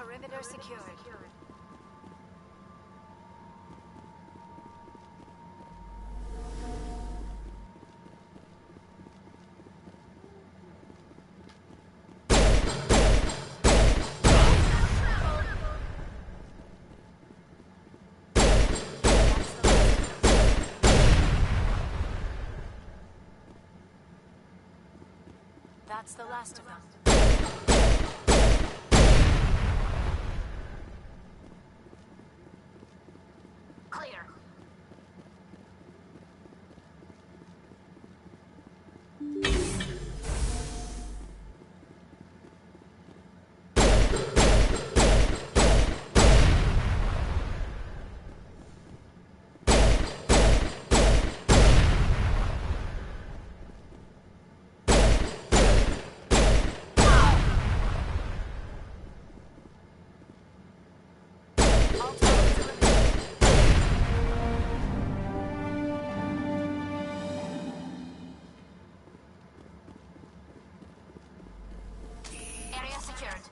Perimeter secured. That's the last of them. Clear. Area secured.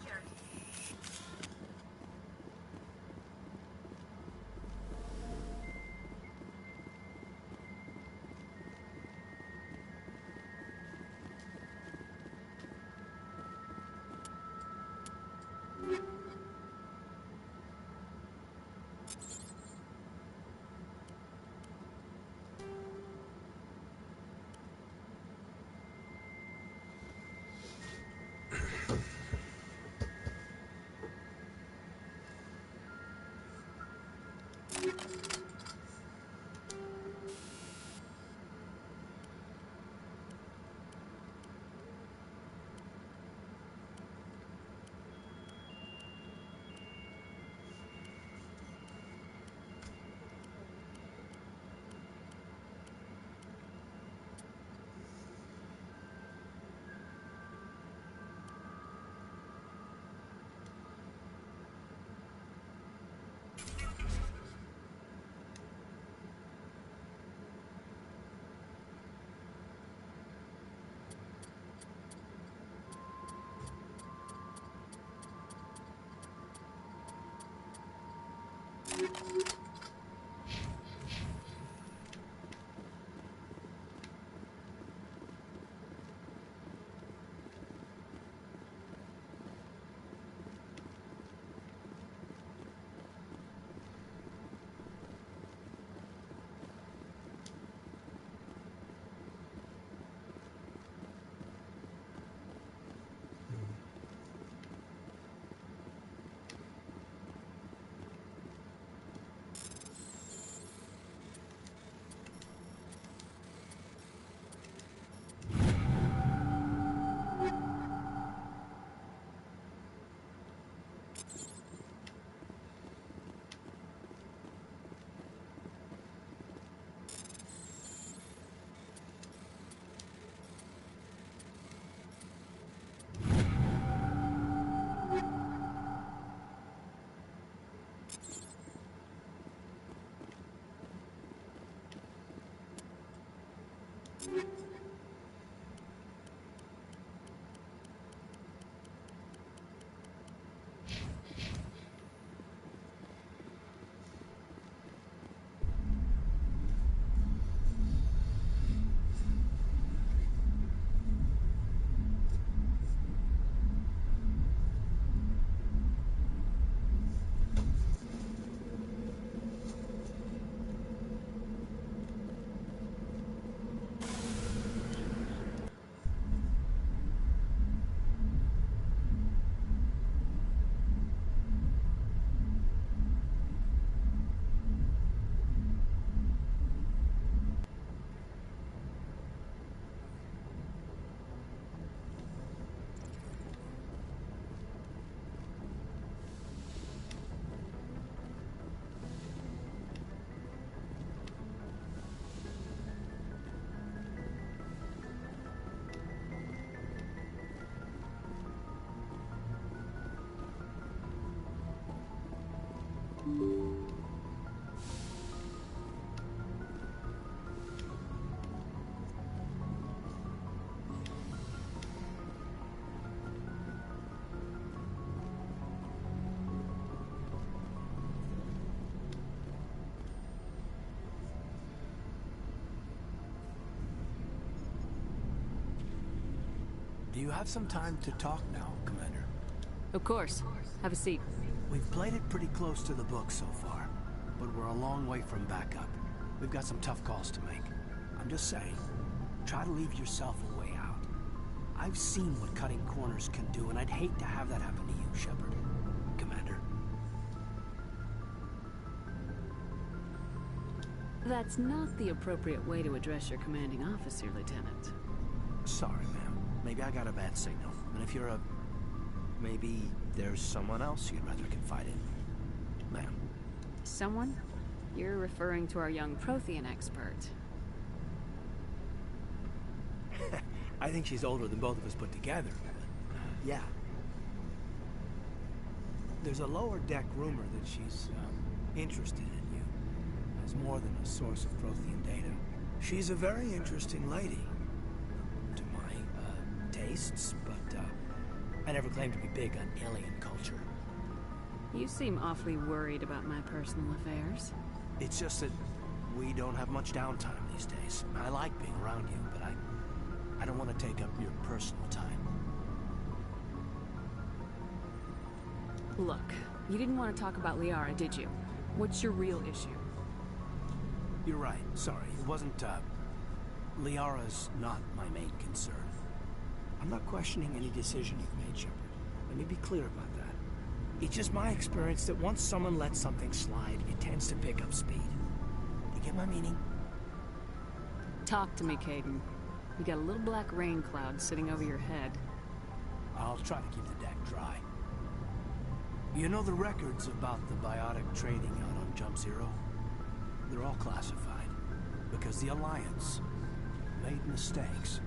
Do you have some time to talk now, Commander? Of course. Have a seat. We've played it pretty close to the book so far, but we're a long way from backup. We've got some tough calls to make. I'm just saying, try to leave yourself a way out. I've seen what cutting corners can do, and I'd hate to have that happen to you, Shepard. Commander. That's not the appropriate way to address your commanding officer, Lieutenant. Sorry, ma'am. Maybe I got a bad signal. And if you're a... maybe there's someone else you'd rather confide in. Ma'am. Someone? You're referring to our young Prothean expert. I think she's older than both of us put together, but, yeah. There's a lower deck rumor that she's, interested in you. As more than a source of Prothean data. She's a very interesting lady. To my, tastes, but, I never claimed to be big on alien culture. You seem awfully worried about my personal affairs. It's just that we don't have much downtime these days. I like being around you, but I don't want to take up your personal time. Look, you didn't want to talk about Liara, did you? What's your real issue? You're right. Sorry. It wasn't, Liara's not my main concern. I'm not questioning any decision you've made, Shepard. Let me be clear about that. It's just my experience that once someone lets something slide, it tends to pick up speed. You get my meaning? Talk to me, Caden. You got a little black rain cloud sitting over your head. I'll try to keep the deck dry. You know the records about the biotic trading out on Jump Zero? They're all classified, because the Alliance made mistakes.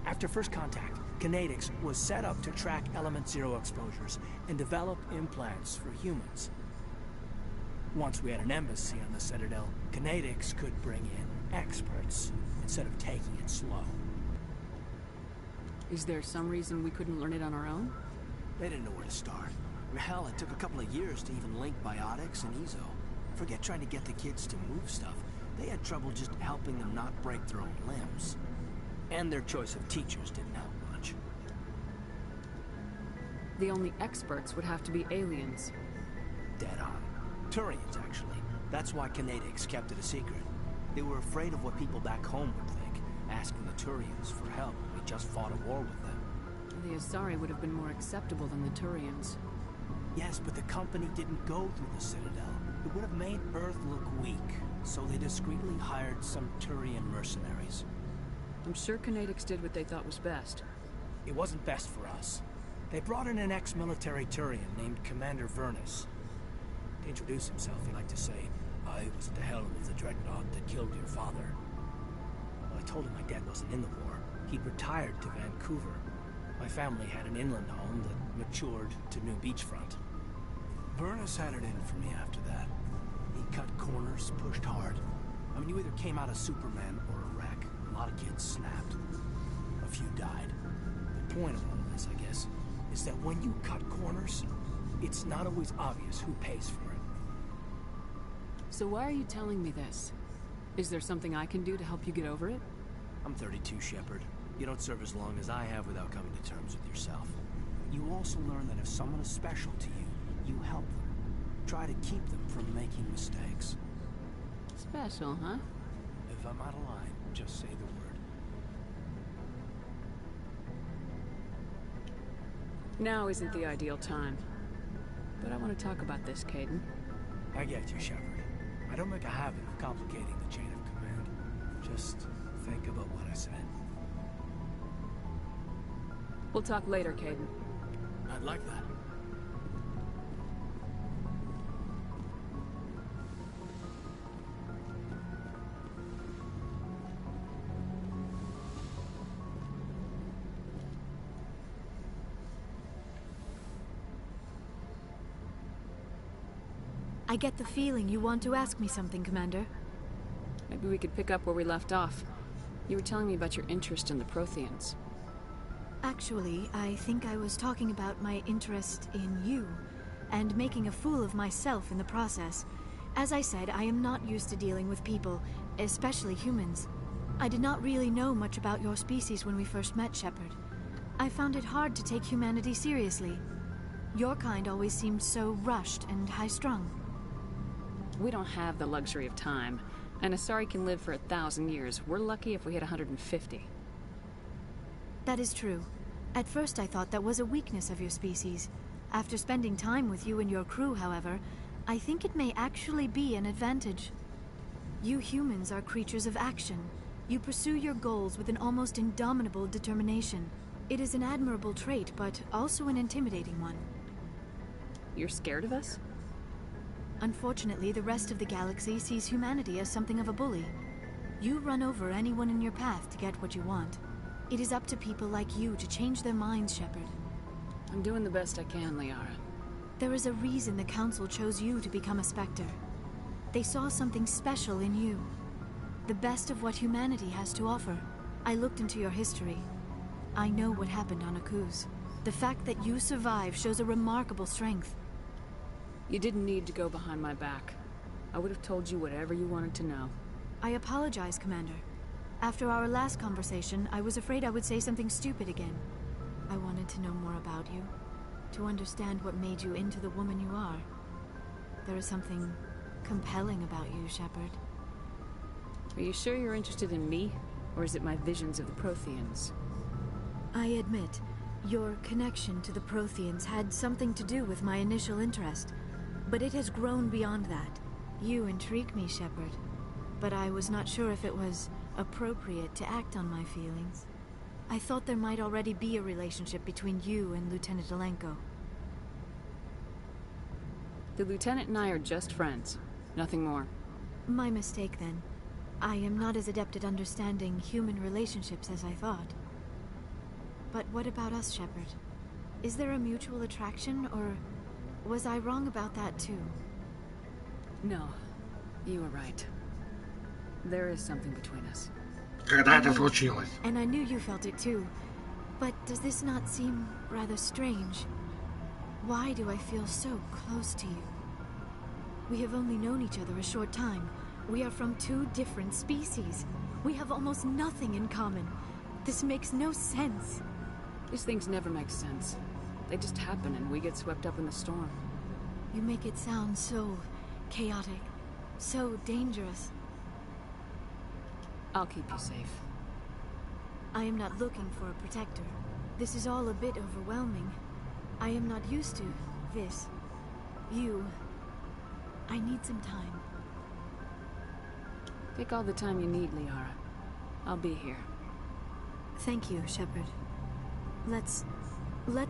After first contact, Kinetics was set up to track Element Zero exposures and develop implants for humans. Once we had an embassy on the Citadel, Kinetics could bring in experts instead of taking it slow. Is there some reason we couldn't learn it on our own? They didn't know where to start. Hell, it took a couple of years to even link biotics and Ezo. Forget trying to get the kids to move stuff. They had trouble just helping them not break their own limbs. And their choice of teachers didn't help much. The only experts would have to be aliens. Dead on. Turians, actually. That's why Kinetics kept it a secret. They were afraid of what people back home would think, asking the Turians for help when we just fought a war with them. The Asari would have been more acceptable than the Turians. Yes, but the company didn't go through the Citadel. It would have made Earth look weak, so they discreetly hired some Turian mercenaries. I'm sure Kinetics did what they thought was best. It wasn't best for us. They brought in an ex-military Turian named Commander Vernus. To introduce himself, he liked to say, "I was at the helm of the dreadnought that killed your father." Well, I told him my dad wasn't in the war. He'd retired to Vancouver. My family had an inland home that matured to new beachfront. Vernus had it in for me after that. He cut corners, pushed hard. I mean, you either came out a Superman or a wreck. A lot of kids snapped. A few died. The point of all of this, I guess, is that when you cut corners, it's not always obvious who pays for it. So why are you telling me this? Is there something I can do to help you get over it? I'm 32, Shepard. You don't serve as long as I have without coming to terms with yourself. You also learn that if someone is special to you, you help them. Try to keep them from making mistakes. Special, huh? If I'm out of line, just say the word. Now isn't the ideal time. But I want to talk about this, Caden. I get you, Shepard. I don't make a habit of complicating the chain of command. Just think about what I said. We'll talk later, Caden. I'd like that. I get the feeling you want to ask me something, Commander. Maybe we could pick up where we left off. You were telling me about your interest in the Protheans. Actually, I think I was talking about my interest in you, and making a fool of myself in the process. As I said, I am not used to dealing with people, especially humans. I did not really know much about your species when we first met, Shepard. I found it hard to take humanity seriously. Your kind always seemed so rushed and high-strung. We don't have the luxury of time. An Asari can live for 1,000 years. We're lucky if we hit 150. That is true. At first I thought that was a weakness of your species. After spending time with you and your crew, however, I think it may actually be an advantage. You humans are creatures of action. You pursue your goals with an almost indomitable determination. It is an admirable trait, but also an intimidating one. You're scared of us? Unfortunately, the rest of the galaxy sees humanity as something of a bully. You run over anyone in your path to get what you want. It is up to people like you to change their minds, Shepard. I'm doing the best I can, Liara. There is a reason the Council chose you to become a Spectre. They saw something special in you. The best of what humanity has to offer. I looked into your history. I know what happened on Akuz. The fact that you survived shows a remarkable strength. You didn't need to go behind my back. I would have told you whatever you wanted to know. I apologize, Commander. After our last conversation, I was afraid I would say something stupid again. I wanted to know more about you, to understand what made you into the woman you are. There is something compelling about you, Shepard. Are you sure you're interested in me, or is it my visions of the Protheans? I admit, your connection to the Protheans had something to do with my initial interest, but it has grown beyond that. You intrigue me, Shepard, but I was not sure if it was appropriate to act on my feelings. I thought there might already be a relationship between you and Lieutenant Alenko. The Lieutenant and I are just friends. Nothing more. My mistake, then. I am not as adept at understanding human relationships as I thought. But what about us, Shepard? Is there a mutual attraction, or was I wrong about that too? No, you were right. There is something between us. Когда это случилось? And I knew you felt it too. But does this not seem rather strange? Why do I feel so close to you? We have only known each other a short time. We are from two different species. We have almost nothing in common. This makes no sense. These things never make sense. They just happen and we get swept up in the storm. You make it sound so chaotic, so dangerous. I'll keep you safe. I am not looking for a protector. This is all a bit overwhelming. I am not used to this. You. I need some time. Take all the time you need, Liara. I'll be here. Thank you, Shepard. Let's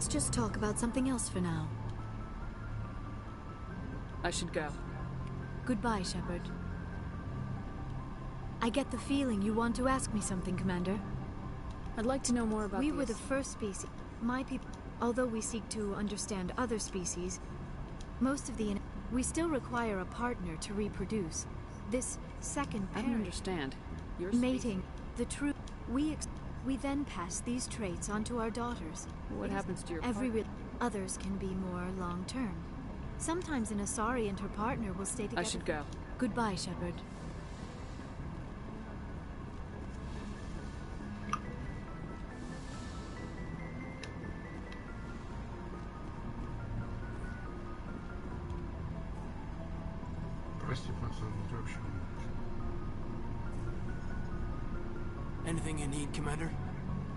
just talk about something else for now. I should go. Goodbye, Shepard. I get the feeling you want to ask me something, Commander. I'd like to know more about We were the first species. My people, although we seek to understand other species, most of the... We still require a partner to reproduce. This second I pairing... don't understand. You're mating, the true... We then pass these traits onto our daughters. What happens to your Others can be more long-term. Sometimes an Asari and her partner will stay together. I should go. Goodbye, Shepard. Прости, пацан, ты вообще... Anything you need, Commander?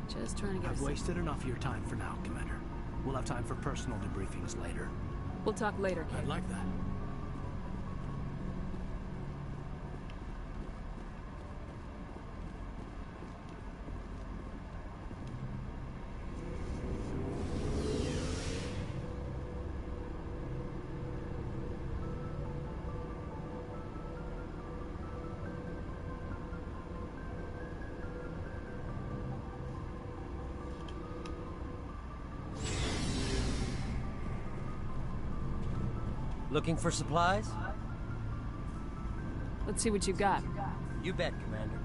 Just trying to get I've wasted enough of your time for now, Commander. We'll have time for personal debriefings later. We'll talk later, kid. I'd like that. Looking for supplies? Let's see what you got. You bet, Commander.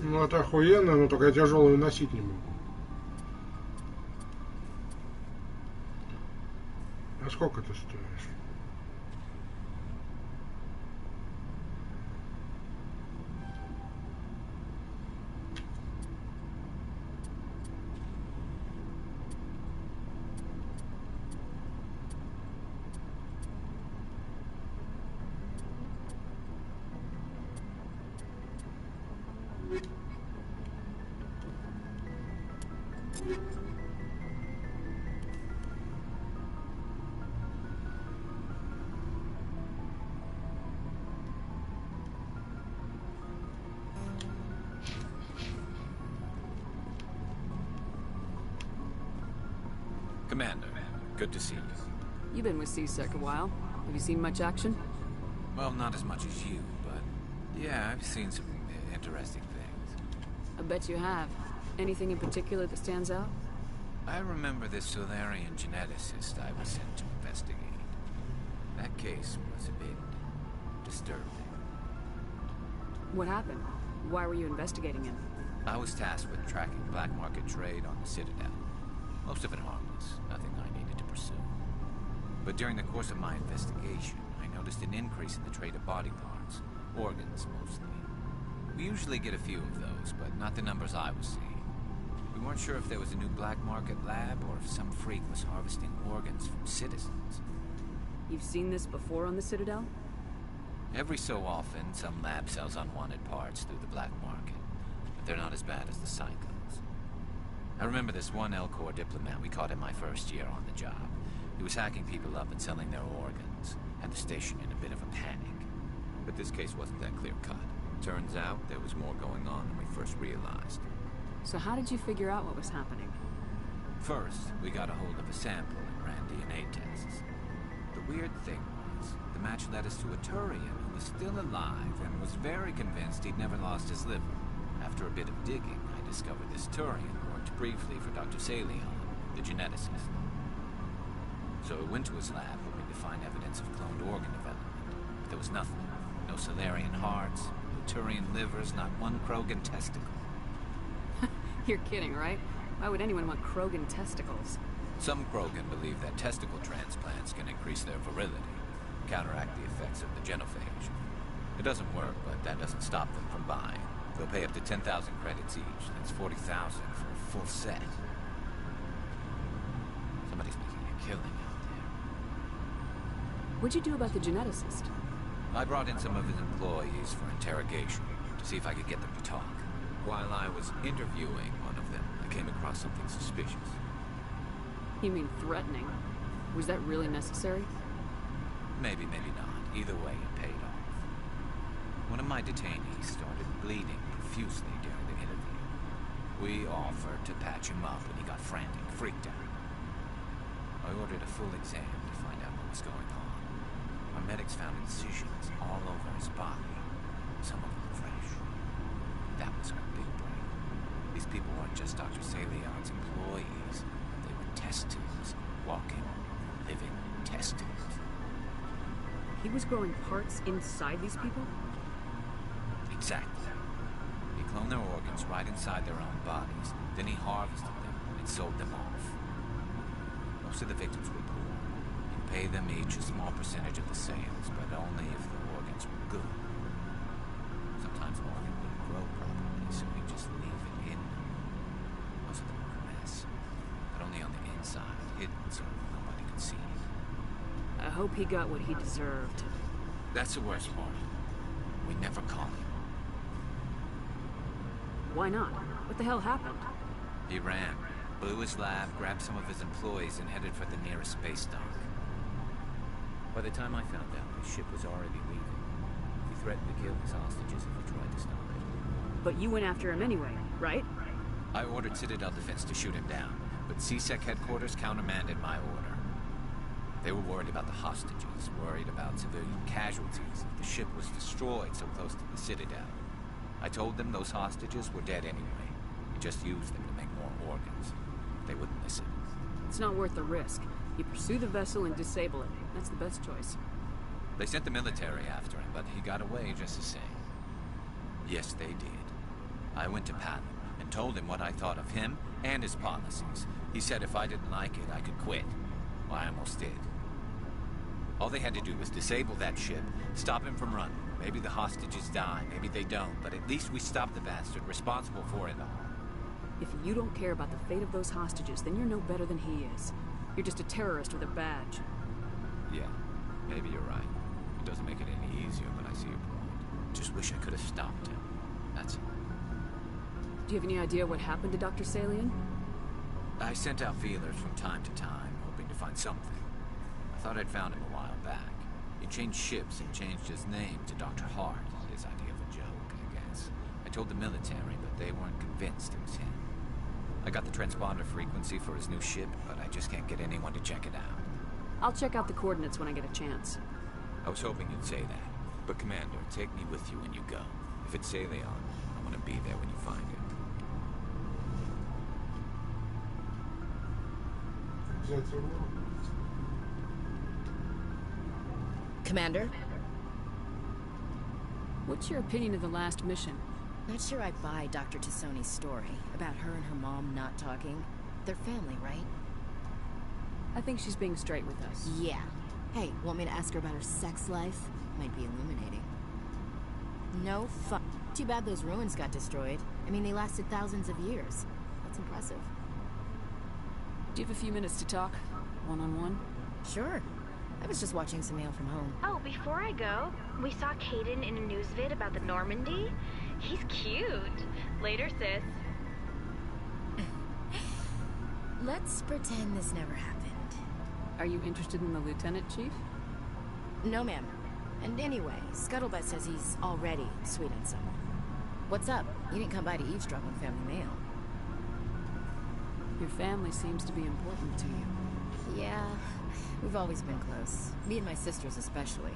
Ну это охуенно, но только я тяжелую носить не могу. А сколько ты стоишь? Commander, good to see you. You've been with C-Sec a while. Have you seen much action? Well, not as much as you, but yeah, I've seen some interesting things. I bet you have. Anything in particular that stands out? I remember this Solarian geneticist I was sent to investigate. That case was a bit disturbing. What happened? Why were you investigating him? I was tasked with tracking black market trade on the Citadel. Most of it harmless, nothing I needed to pursue. But during the course of my investigation, I noticed an increase in the trade of body parts, organs mostly. We usually get a few of those, but not the numbers I was seeing. We weren't sure if there was a new black market lab or if some freak was harvesting organs from citizens. You've seen this before on the Citadel? Every so often, some lab sells unwanted parts through the black market, but they're not as bad as the cyclones. I remember this one L-Corps diplomat we caught in my first year on the job. He was hacking people up and selling their organs, had the station in a bit of a panic. But this case wasn't that clear-cut. Turns out there was more going on than we first realized. So how did you figure out what was happening? First, we got a hold of a sample and ran DNA tests. The weird thing was, the match led us to a Turian who was still alive and was very convinced he'd never lost his liver. After a bit of digging, I discovered this Turian worked briefly for Dr. Salion, the geneticist. So I went to his lab hoping to find evidence of cloned organ development. But there was nothing. No Solarian hearts, no Turian livers, not one Krogan testicle. You're kidding, right? Why would anyone want Krogan testicles? Some Krogan believe that testicle transplants can increase their virility, counteract the effects of the genophage. It doesn't work, but that doesn't stop them from buying. They'll pay up to 10,000 credits each. That's 40,000 for a full set. Somebody's making a killing out there. What'd you do about the geneticist? I brought in some of his employees for interrogation to see if I could get them to talk. While I was interviewing one of them, I came across something suspicious. You mean threatening? Was that really necessary? Maybe, maybe not. Either way, it paid off. One of my detainees started bleeding profusely during the interview. We offered to patch him up and he got frantic, freaked out. I ordered a full exam to find out what was going on. Our medics found incisions all over his body, some of them fresh. That was our big break. These people weren't just Dr. Salion's employees. They were test tubes, walking, living test tubes. He was growing parts inside these people? Exactly. He cloned their organs right inside their own bodies. Then he harvested them and sold them off. Most of the victims were poor. He'd pay them each a small percentage of the sales, but only if the organs were good. Sometimes an organ wouldn't grow properly, so he'd just leave it in them. Most of them were a mess, but only on the inside, hidden so nobody could see it. I hope he got what he deserved. That's the worst part. We never caught him. Why not? What the hell happened? He ran, blew his lab, grabbed some of his employees, and headed for the nearest space dock. By the time I found out, his ship was already leaving. He threatened to kill his hostages if we tried to stop it. But you went after him anyway, right? I ordered Citadel Defense to shoot him down, but C-Sec headquarters countermanded my order. They were worried about the hostages, worried about civilian casualties if the ship was destroyed so close to the Citadel. I told them those hostages were dead anyway. We just used them to make more organs. They wouldn't listen. It's not worth the risk. You pursue the vessel and disable it. That's the best choice. They sent the military after him, but he got away just the same. Yes, they did. I went to Pat and told him what I thought of him and his policies. He said if I didn't like it, I could quit. Well, I almost did. All they had to do was disable that ship, stop him from running. Maybe the hostages die, maybe they don't, but at least we stopped the bastard responsible for it all. If you don't care about the fate of those hostages, then you're no better than he is. You're just a terrorist with a badge. Yeah, maybe you're right. It doesn't make it any easier, but I see your point. Just wish I could have stopped him. That's all. Do you have any idea what happened to Dr. Salian? I sent out feelers from time to time, hoping to find something. I thought I'd found him a while back. He changed ships and changed his name to Dr. Hart. His idea of a joke, I guess. I told the military, but they weren't convinced it was him. I got the transponder frequency for his new ship, but I just can't get anyone to check it out. I'll check out the coordinates when I get a chance. I was hoping you'd say that. But Commander, take me with you when you go. If it's Salion, I want to be there when you find him. Commander? What's your opinion of the last mission? Not sure I buy Dr. Tassoni's story about her and her mom not talking. They're family, right? I think she's being straight with us. Yeah. Hey, want me to ask her about her sex life? Might be illuminating. No fun. Too bad those ruins got destroyed. I mean, they lasted thousands of years. That's impressive. Do you have a few minutes to talk? One-on-one? Sure. I was just watching some mail from home. Oh, before I go, we saw Caden in a news vid about the Normandy. He's cute. Later, sis. Let's pretend this never happened. Are you interested in the Lieutenant Chief? No, ma'am. And anyway, Scuttlebutt says he's already sweet on someone. What's up? You didn't come by to eavesdrop on family mail. Your family seems to be important to you. Yeah, we've always been close. Me and my sisters especially.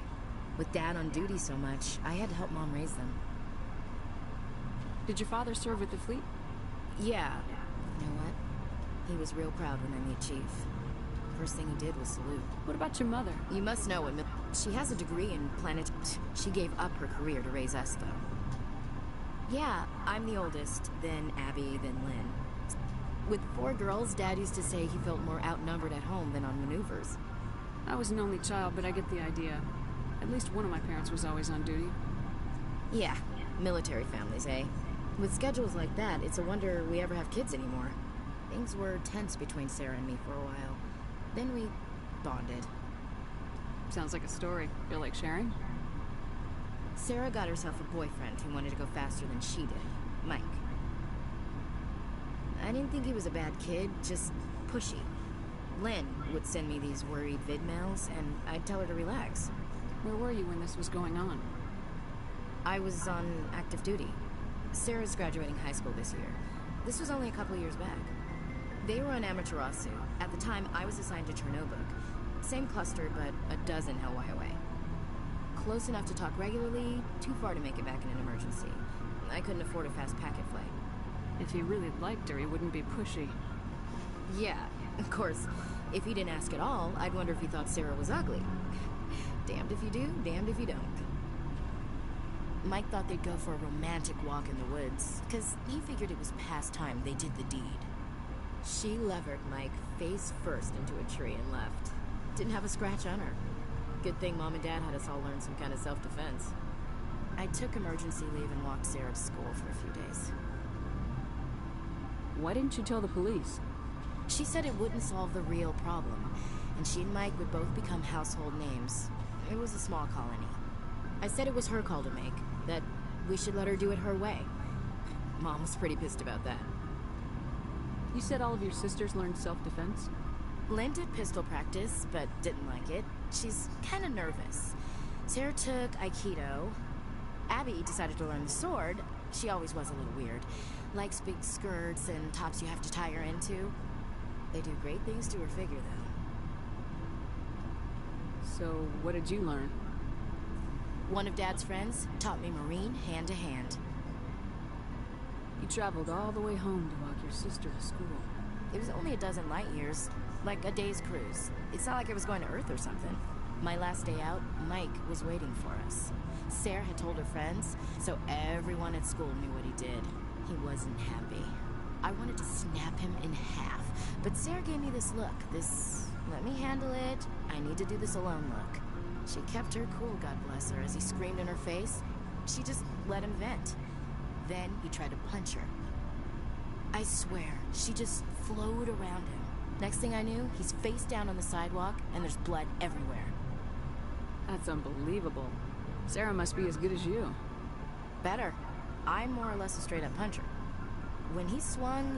With Dad on duty so much, I had to help Mom raise them. Did your father serve with the fleet? Yeah. You know what? He was real proud when I made Chief. First thing he did was salute. What about your mother? You must know what she has a degree in planet. She gave up her career to raise us, though. Yeah, I'm the oldest, then Abby, then Lynn. With 4 girls, Dad used to say he felt more outnumbered at home than on maneuvers. I was an only child, but I get the idea. At least one of my parents was always on duty. Yeah, military families, eh? With schedules like that, it's a wonder we ever have kids anymore. Things were tense between Sarah and me for a while. Then we bonded. Sounds like a story. Feel like sharing? Sarah got herself a boyfriend who wanted to go faster than she did, Mike. I didn't think he was a bad kid, just pushy. Lynn would send me these worried vid mails, and I'd tell her to relax. Where were you when this was going on? I was on active duty. Sarah's graduating high school this year. This was only a couple years back. They were on Amaterasu. At the time, I was assigned to Chernobyl. Same cluster, but a dozen Hawaii away. Close enough to talk regularly, too far to make it back in an emergency. I couldn't afford a fast packet flight. If he really liked her, he wouldn't be pushy. Yeah, of course. If he didn't ask at all, I'd wonder if he thought Sarah was ugly. Damned if you do, damned if you don't. Mike thought they'd go for a romantic walk in the woods, because he figured it was past time they did the deed. She levered Mike face first into a tree and left. Didn't have a scratch on her. Good thing Mom and Dad had us all learn some kind of self-defense. I took emergency leave and walked Sarah to school for a few days. Why didn't you tell the police? She said it wouldn't solve the real problem, and she and Mike would both become household names. It was a small colony. I said it was her call to make, that we should let her do it her way. Mom was pretty pissed about that. You said all of your sisters learned self-defense? Lynn did pistol practice, but didn't like it. She's kind of nervous. Sarah took Aikido. Abby decided to learn the sword. She always was a little weird. Likes big skirts and tops you have to tie her into. They do great things to her figure, though. So, what did you learn? One of Dad's friends taught me Marine hand to hand. You traveled all the way home to walk your sister to school. It was only a dozen light years, like a day's cruise. It's not like I was going to Earth or something. My last day out, Mike was waiting for us. Sarah had told her friends, so everyone at school knew what he did. He wasn't happy. I wanted to snap him in half, but Sarah gave me this look, this let me handle it, I need to do this alone look. She kept her cool, God bless her, as he screamed in her face. She just let him vent. Then he tried to punch her. I swear, she just flowed around him. Next thing I knew, he's face down on the sidewalk, and there's blood everywhere. That's unbelievable. Sarah must be as good as you. Better. I'm more or less a straight-up puncher. When he swung,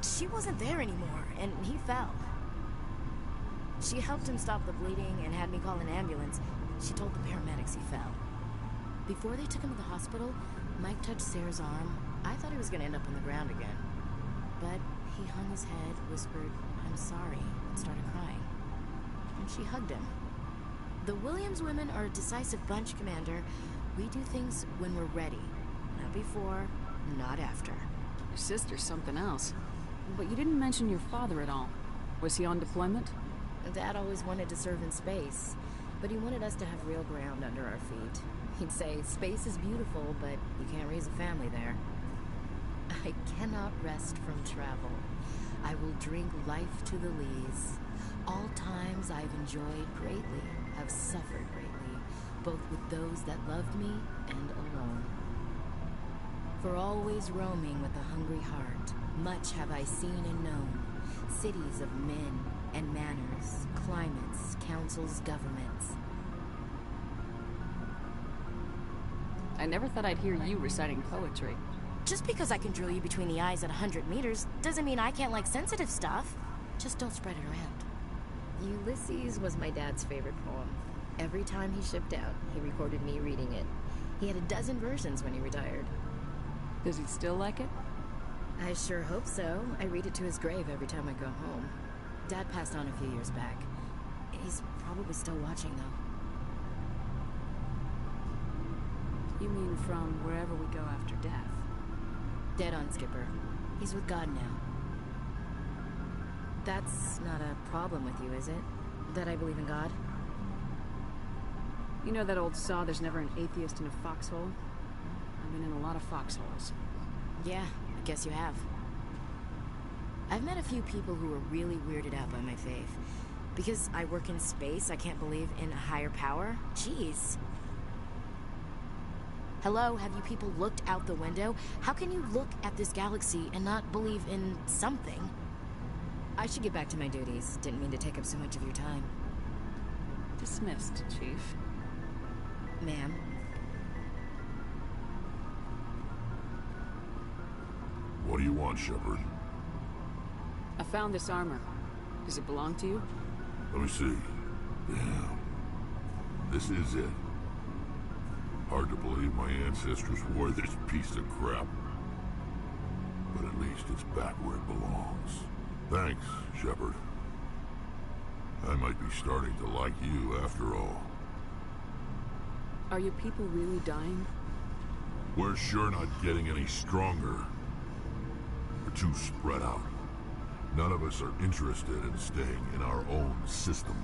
she wasn't there anymore, and he fell. She helped him stop the bleeding and had me call an ambulance. She told the paramedics he fell. Before they took him to the hospital, Mike touched Sarah's arm. I thought he was gonna end up on the ground again. But he hung his head, whispered, "I'm sorry," and started crying. And she hugged him. The Williams women are a decisive bunch, Commander. We do things when we're ready. Not before, not after. Your sister's something else. But you didn't mention your father at all. Was he on deployment? Dad always wanted to serve in space, but he wanted us to have real ground under our feet. He'd say, space is beautiful, but you can't raise a family there. I cannot rest from travel. I will drink life to the lees. All times I've enjoyed greatly, have suffered greatly, both with those that loved me and alone. For always roaming with a hungry heart, much have I seen and known, cities of men and manners, climates, councils, governments. I never thought I'd hear you reciting poetry. Just because I can drill you between the eyes at 100 meters doesn't mean I can't like sensitive stuff. Just don't spread it around. Ulysses was my dad's favorite poem. Every time he shipped out, he recorded me reading it. He had a dozen versions when he retired. Does he still like it? I sure hope so. I read it to his grave every time I go home. Dad passed on a few years back. He's probably still watching, though. You mean from wherever we go after death? Dead on, Skipper. He's with God now. That's not a problem with you, is it? That I believe in God? You know that old saw, there's never an atheist in a foxhole? I've been in a lot of foxholes. Yeah, I guess you have. I've met a few people who are really weirded out by my faith. Because I work in space, I can't believe in a higher power? Jeez. Hello, have you people looked out the window? How can you look at this galaxy and not believe in something? I should get back to my duties. Didn't mean to take up so much of your time. Dismissed, Chief. Ma'am. What do you want, Shepard? I found this armor. Does it belong to you? Let me see. Damn. This is it. Hard to believe my ancestors wore this piece of crap. But at least it's back where it belongs. Thanks, Shepard. I might be starting to like you after all. Are your people really dying? We're sure not getting any stronger. We're too spread out. None of us are interested in staying in our own system.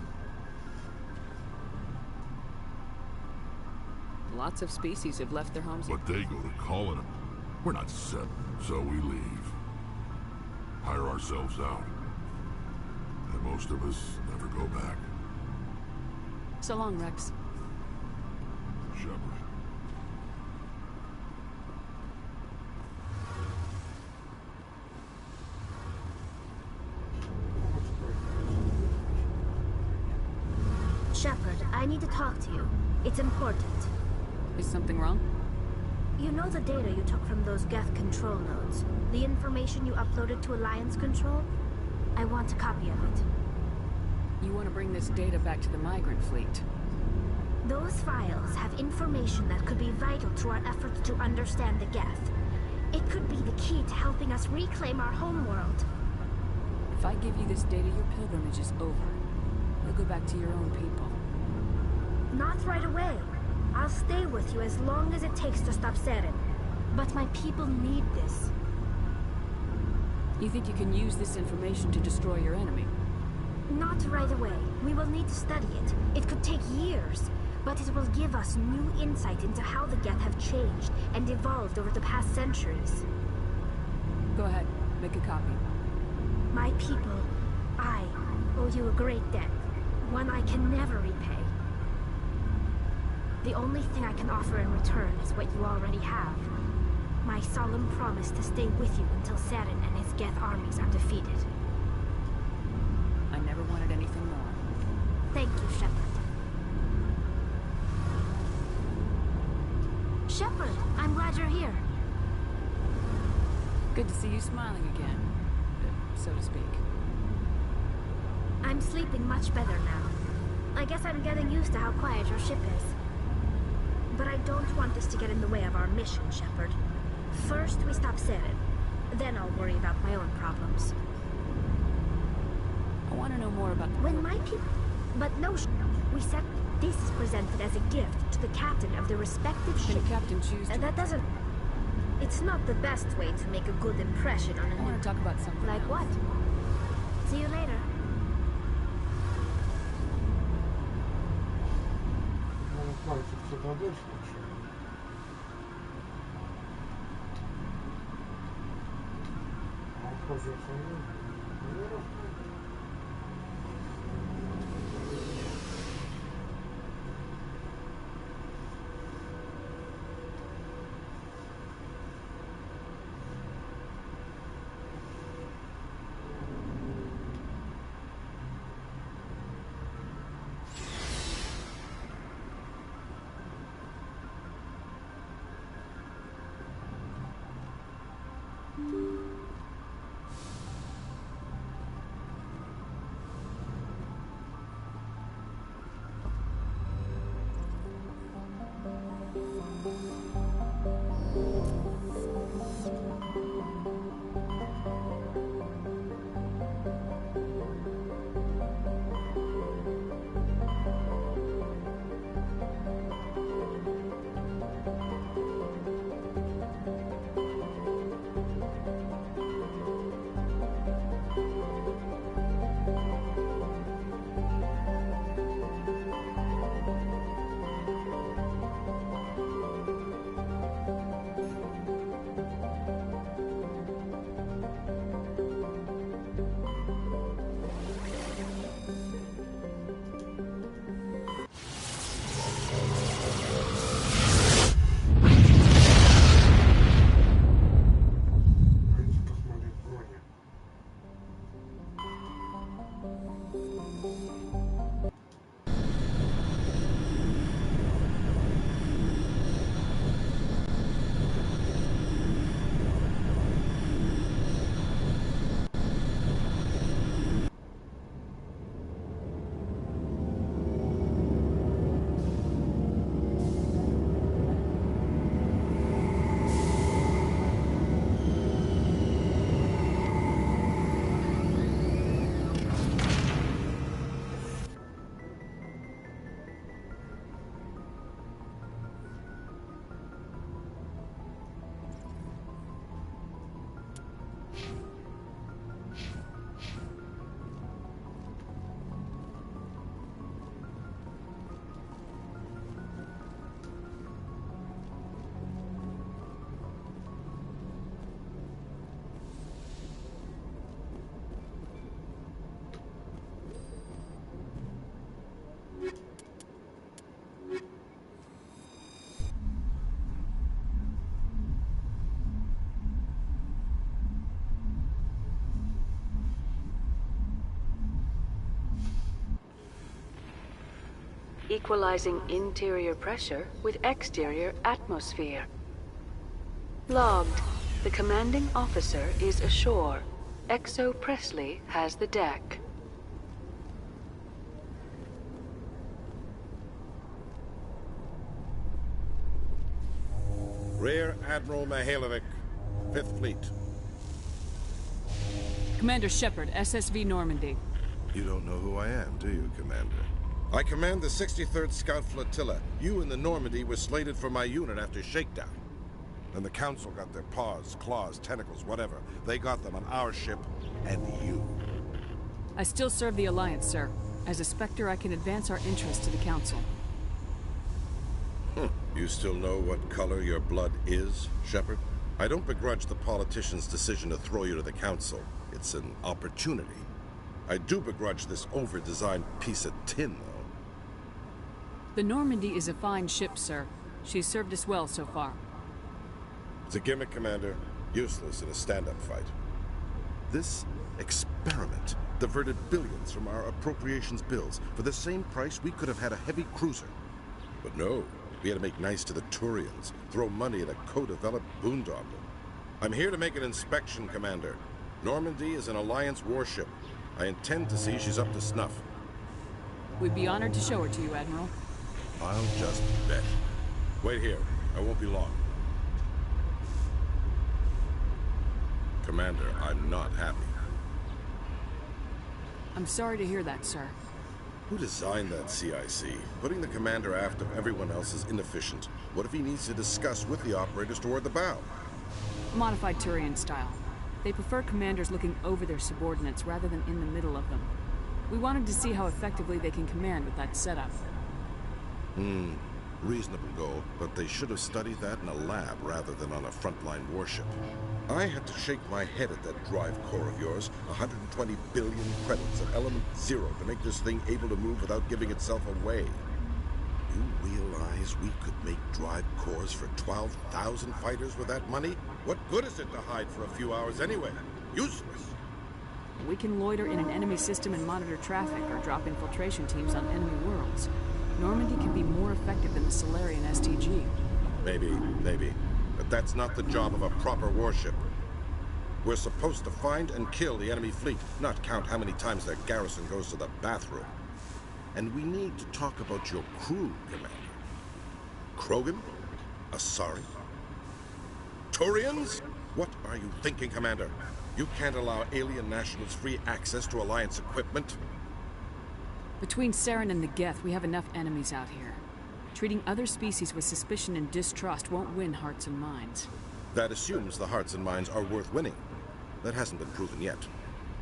Lots of species have left their homes. But they go to calling. We're not set, so we leave. Hire ourselves out. And most of us never go back. So long, Rex. Shepard. Shepard, I need to talk to you. It's important. Is something wrong? You know the data you took from those Geth control nodes? The information you uploaded to Alliance Control? I want a copy of it. You want to bring this data back to the migrant fleet? Those files have information that could be vital to our efforts to understand the Geth. It could be the key to helping us reclaim our homeworld. If I give you this data, your pilgrimage is over. You'll go back to your own people. Not right away. I'll stay with you as long as it takes to stop Seren. But my people need this. You think you can use this information to destroy your enemy? Not right away. We will need to study it. It could take years. but it will give us new insight into how the Geth have changed and evolved over the past centuries. Go ahead, make a copy. My people, I owe you a great debt, one I can never repay. The only thing I can offer in return is what you already have. My solemn promise to stay with you until Saren and his Geth armies are defeated. I never wanted anything more. Thank you, Shepard. Shepard, I'm glad you're here. Good to see you smiling again, so to speak. I'm sleeping much better now. I guess I'm getting used to how quiet your ship is. But I don't want this to get in the way of our mission, Shepard. First, we stop Saren. Then I'll worry about my own problems. I want to know more about the... When my people... But no, we said this is presented as a gift to the captain of the respective Can ship. the captain choose to... That doesn't... It's not the best way to make a good impression on a I want to talk about something Like else. what? See you later. Надо плавать в цитадель сначала. А вхоже в саму. Equalizing interior pressure with exterior atmosphere. Logged. The commanding officer is ashore. Exo Presley has the deck. Rear Admiral Mihailovic, 5th Fleet. Commander Shepard, SSV Normandy. You don't know who I am, do you, Commander? I command the 63rd Scout Flotilla. You and the Normandy were slated for my unit after shakedown. Then the Council got their paws, claws, tentacles, whatever. They got them on our ship, and you. I still serve the Alliance, sir. As a Spectre, I can advance our interests to the Council. You still know what color your blood is, Shepard? I don't begrudge the politician's decision to throw you to the council. It's an opportunity. I do begrudge this over-designed piece of tin, though. The Normandy is a fine ship, sir. She's served us well so far. It's a gimmick, Commander. Useless in a stand-up fight. This experiment diverted billions from our appropriations bills. For the same price, we could have had a heavy cruiser. But no, we had to make nice to the Turians, throw money at a co-developed boondoggle. I'm here to make an inspection, Commander. Normandy is an Alliance warship. I intend to see she's up to snuff. We'd be honored to show her to you, Admiral. I'll just bet. Wait here. I won't be long. Commander, I'm not happy. I'm sorry to hear that, sir. Who designed that CIC? Putting the commander aft of everyone else is inefficient. What if he needs to discuss with the operators toward the bow? Modified Turian style. They prefer commanders looking over their subordinates rather than in the middle of them. We wanted to see how effectively they can command with that setup. Reasonable goal, but they should have studied that in a lab rather than on a frontline warship. I had to shake my head at that drive core of yours. 120 billion credits of element 0 to make this thing able to move without giving itself away. You realize we could make drive cores for 12,000 fighters with that money? What good is it to hide for a few hours anyway? Useless. We can loiter in an enemy system and monitor traffic or drop infiltration teams on enemy worlds. Normandy can be more effective than the Solarian STG. Maybe. But that's not the job of a proper warship. We're supposed to find and kill the enemy fleet, not count how many times their garrison goes to the bathroom. And we need to talk about your crew, Commander. Krogan? Asari? Turians? What are you thinking, Commander? You can't allow alien nationals free access to Alliance equipment? Between Saren and the Geth, we have enough enemies out here. Treating other species with suspicion and distrust won't win hearts and minds. That assumes the hearts and minds are worth winning. That hasn't been proven yet.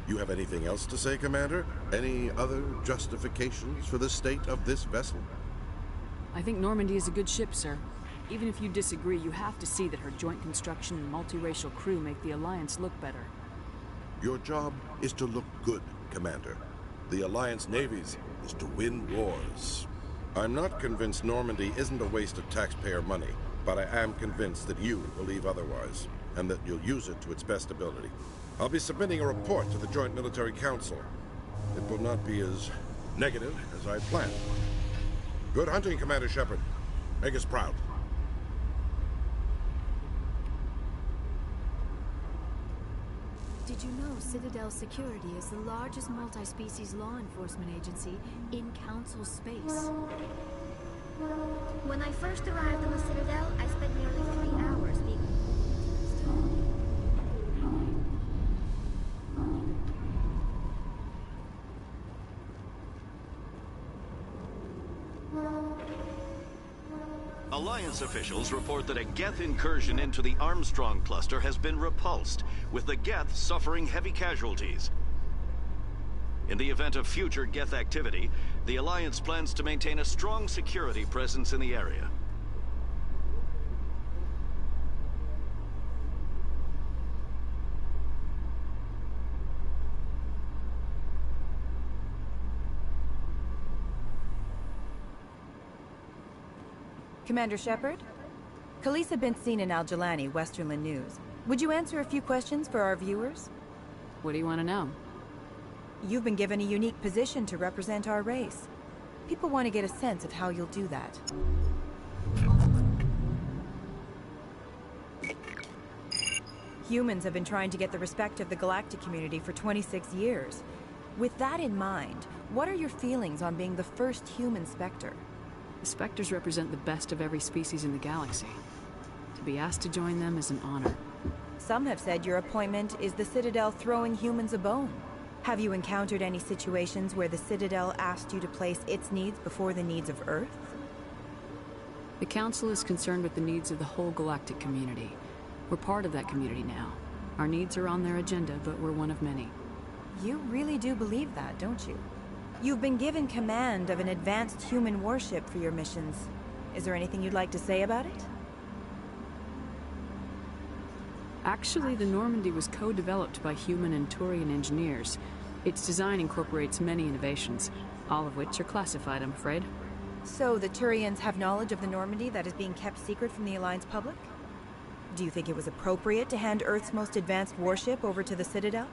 You have anything else to say, Commander? Any other justifications for the state of this vessel? I think Normandy is a good ship, sir. Even if you disagree, you have to see that her joint construction and multiracial crew make the Alliance look better. Your job is to look good, Commander. The Alliance navies is to win wars. I'm not convinced Normandy isn't a waste of taxpayer money, but I am convinced that you believe otherwise, and that you'll use it to its best ability. I'll be submitting a report to the Joint Military Council. It will not be as negative as I planned. Good hunting, Commander Shepard. Make us proud. Did you know Citadel Security is the largest multi-species law enforcement agency in Council space? When I first arrived on the Citadel, I spent nearly 3 hours being... Alliance officials report that a Geth incursion into the Armstrong cluster has been repulsed, with the Geth suffering heavy casualties. In the event of future Geth activity, the Alliance plans to maintain a strong security presence in the area. Commander Shepard? Khaleesa been seen in Al-Jalani, Westerland News. Would you answer a few questions for our viewers? What do you want to know? You've been given a unique position to represent our race. People want to get a sense of how you'll do that. Humans have been trying to get the respect of the galactic community for 26 years. With that in mind, what are your feelings on being the first human Spectre? The Spectres represent the best of every species in the galaxy. To be asked to join them is an honor. Some have said your appointment is the Citadel throwing humans a bone. Have you encountered any situations where the Citadel asked you to place its needs before the needs of Earth? The Council is concerned with the needs of the whole galactic community. We're part of that community now. Our needs are on their agenda, but we're one of many. You really do believe that, don't you? You've been given command of an advanced human warship for your missions. Is there anything you'd like to say about it? Actually, the Normandy was co-developed by human and Turian engineers. Its design incorporates many innovations, all of which are classified, I'm afraid. So the Turians have knowledge of the Normandy that is being kept secret from the Alliance public? Do you think it was appropriate to hand Earth's most advanced warship over to the Citadel?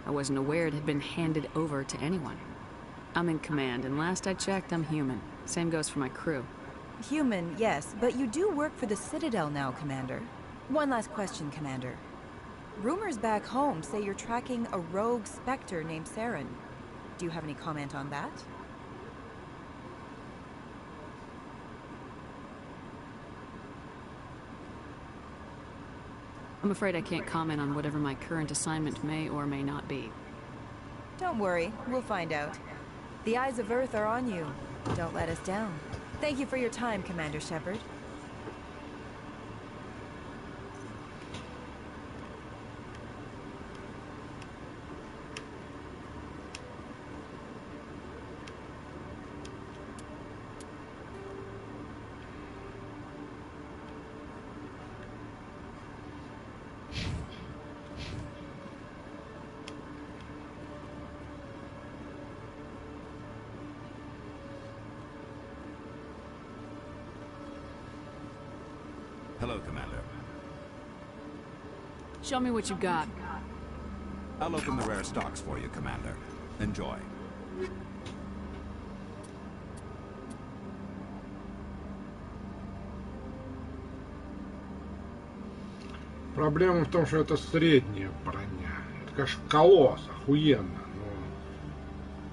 I wasn't aware it had been handed over to anyone. I'm in command, and last I checked, I'm human. Same goes for my crew. Human, yes, but you do work for the Citadel now, Commander. One last question, Commander. Rumors back home say you're tracking a rogue Spectre named Saren. Do you have any comment on that? I'm afraid I can't comment on whatever my current assignment may or may not be. Don't worry, we'll find out. The eyes of Earth are on you. Don't let us down. Thank you for your time, Commander Shepard. Hello, Commander. Show me what you got. I'll open the rare stocks for you, Commander. Enjoy. Проблема в том, что это средняя броня. Это, конечно, колосс, охуенно, но,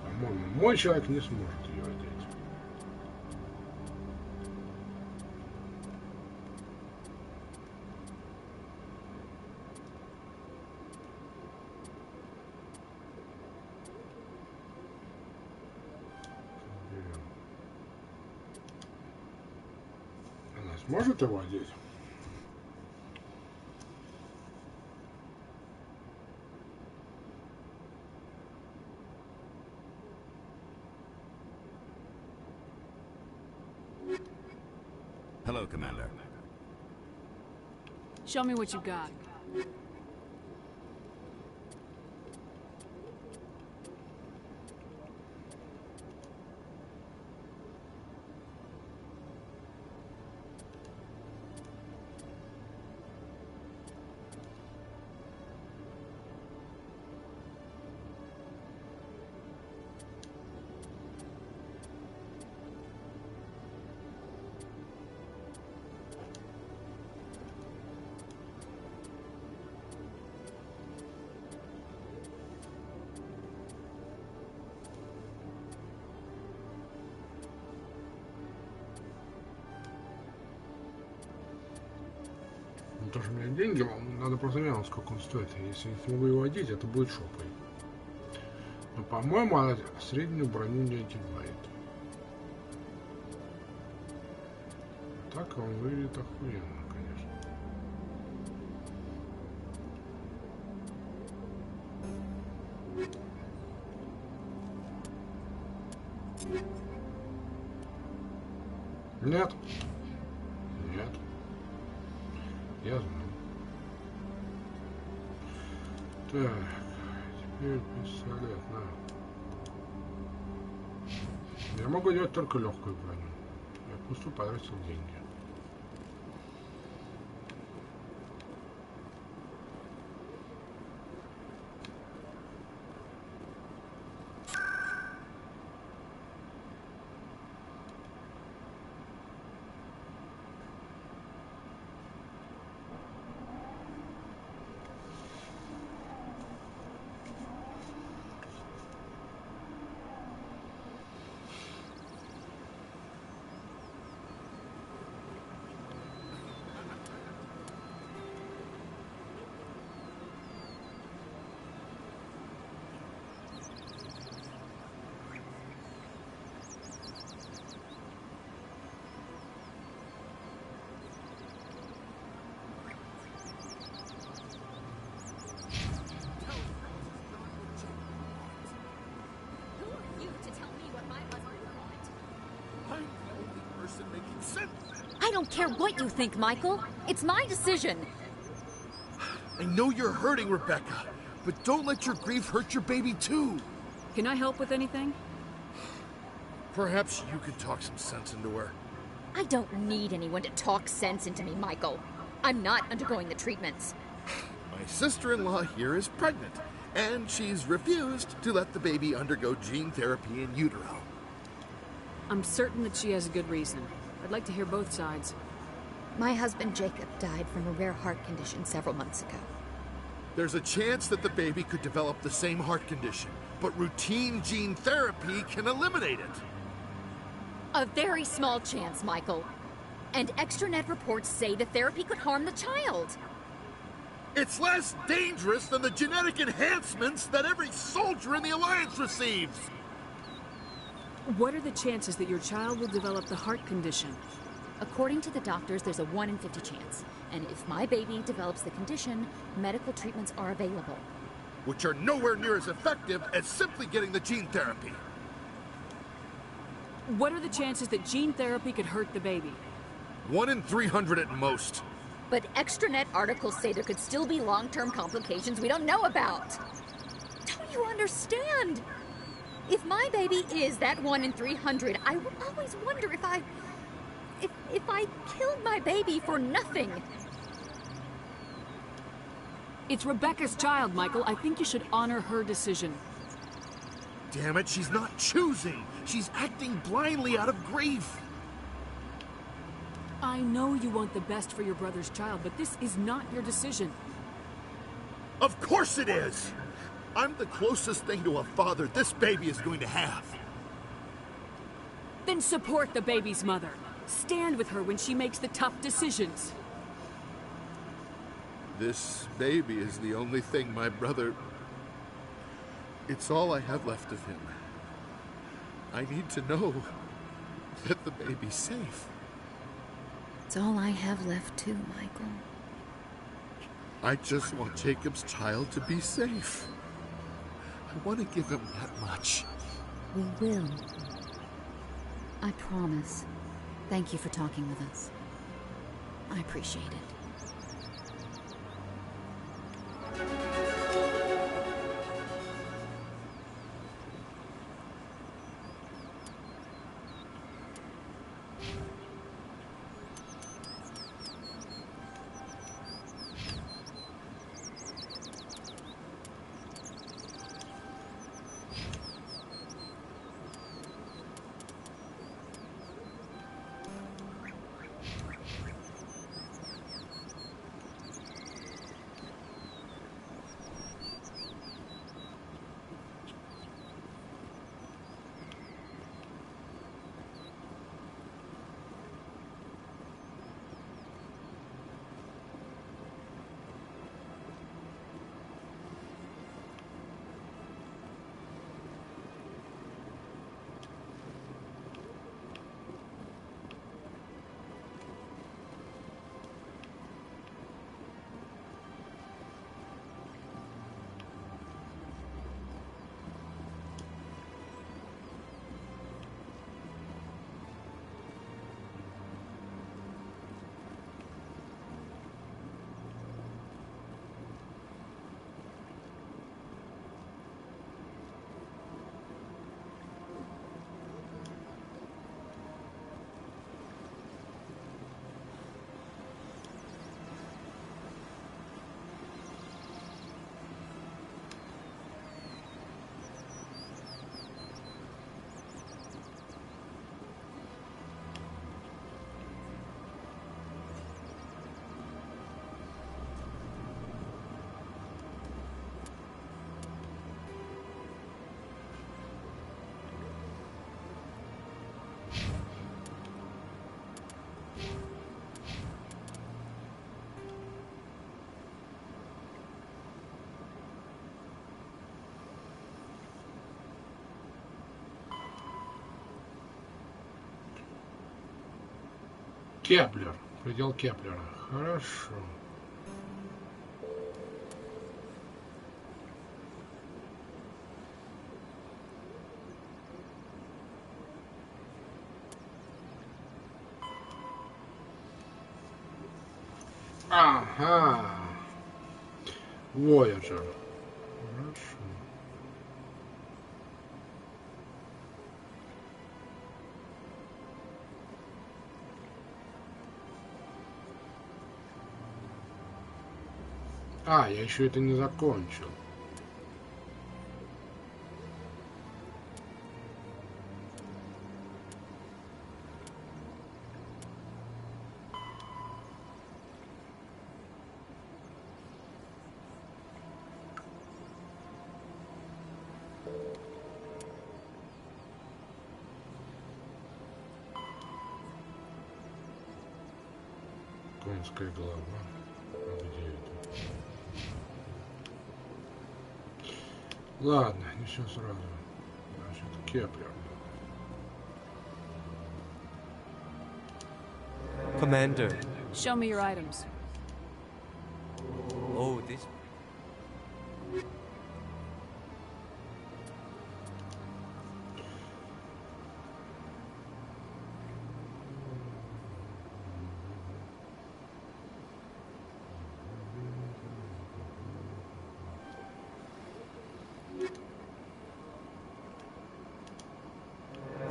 по-моему, мой человек не сможет ее одеть. Она сможет его одеть? Hello, Commander. Show me what you got. Потому что у меня деньги, надо просто глянуть, сколько он стоит. Если не смогу его одеть, это будет шопой. Но, по-моему, она среднюю броню не одевает. Так он выглядит охуенно, конечно. Нет. Нет. Я знаю. Так, теперь пистолет, на. Я могу делать только легкую броню. Я просто потратил деньги. don't care what you think, Michael. It's my decision. I know you're hurting, Rebecca, but don't let your grief hurt your baby too. Can I help with anything? Perhaps you could talk some sense into her. I don't need anyone to talk sense into me, Michael. I'm not undergoing the treatments. My sister-in-law here is pregnant, and she's refused to let the baby undergo gene therapy in utero. I'm certain that she has a good reason. I'd like to hear both sides. My husband Jacob died from a rare heart condition several months ago. There's a chance that the baby could develop the same heart condition, but routine gene therapy can eliminate it. A very small chance, Michael. And extranet reports say the therapy could harm the child. It's less dangerous than the genetic enhancements that every soldier in the Alliance receives. What are the chances that your child will develop the heart condition? According to the doctors, there's a 1 in 50 chance. And if my baby develops the condition, medical treatments are available. Which are nowhere near as effective as simply getting the gene therapy. What are the chances that gene therapy could hurt the baby? 1 in 300 at most. But extranet articles say there could still be long-term complications we don't know about. Don't you understand? If my baby is that 1 in 300, I will always wonder if I killed my baby for nothing. It's Rebecca's child, Michael. I think you should honor her decision. Damn it, she's not choosing. She's acting blindly out of grief. I know you want the best for your brother's child, but this is not your decision. Of course it is! I'm the closest thing to a father this baby is going to have. Then support the baby's mother. Stand with her when she makes the tough decisions. This baby is the only thing my brother... It's all I have left of him. I need to know that the baby's safe. It's all I have left too, Michael. I just want Jacob's child to be safe. I want to give him that much. We will. I promise. Thank you for talking with us. I appreciate it. Кеплер. Предел Кеплера. Хорошо. Ага. Voyager. Хорошо. А, я еще это не закончил. Конская голова. Где это? Ладно, не все сразу. Значит, Кеплер. Commander. Show me your items. Oh, this...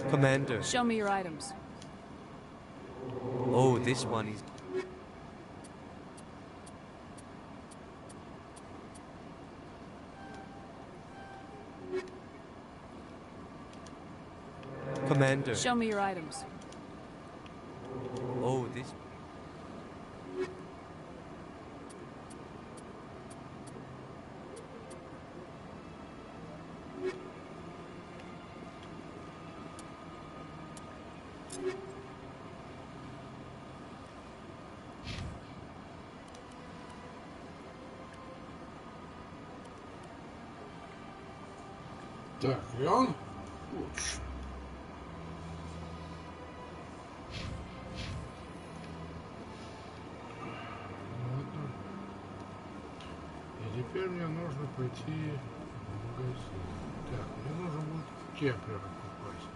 Commander. Show me your items. Oh, this one is... Commander. Show me your items. Oh, this... Так, и он лучше. И теперь мне нужно пойти в магазин. Так, мне нужно будет Кеплера попасть.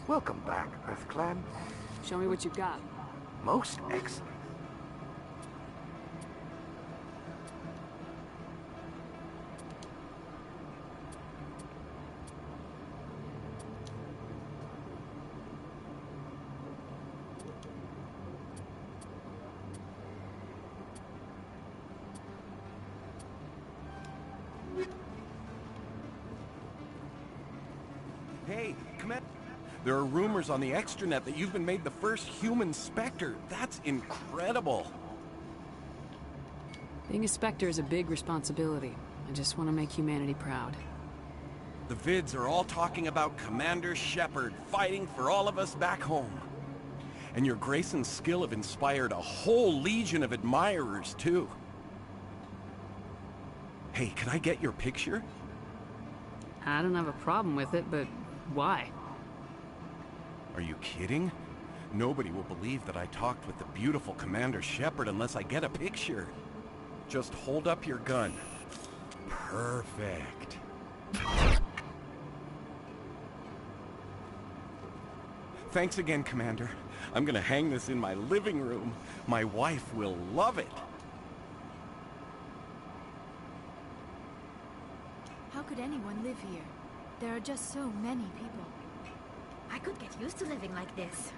Welcome back, Earth Clan. Show me what you got. Most excellent. Hey, Commander. There are rumors on the extranet that you've been made the first human Spectre. That's incredible. Being a Spectre is a big responsibility. I just want to make humanity proud. The vids are all talking about Commander Shepard fighting for all of us back home. And your grace and skill have inspired a whole legion of admirers, too. Hey, can I get your picture? I don't have a problem with it, but why? Are you kidding? Nobody will believe that I talked with the beautiful Commander Shepard unless I get a picture. Just hold up your gun. Perfect. Thanks again, Commander. I'm gonna hang this in my living room. My wife will love it. How could anyone live here? There are just so many people. I could get used to living like this.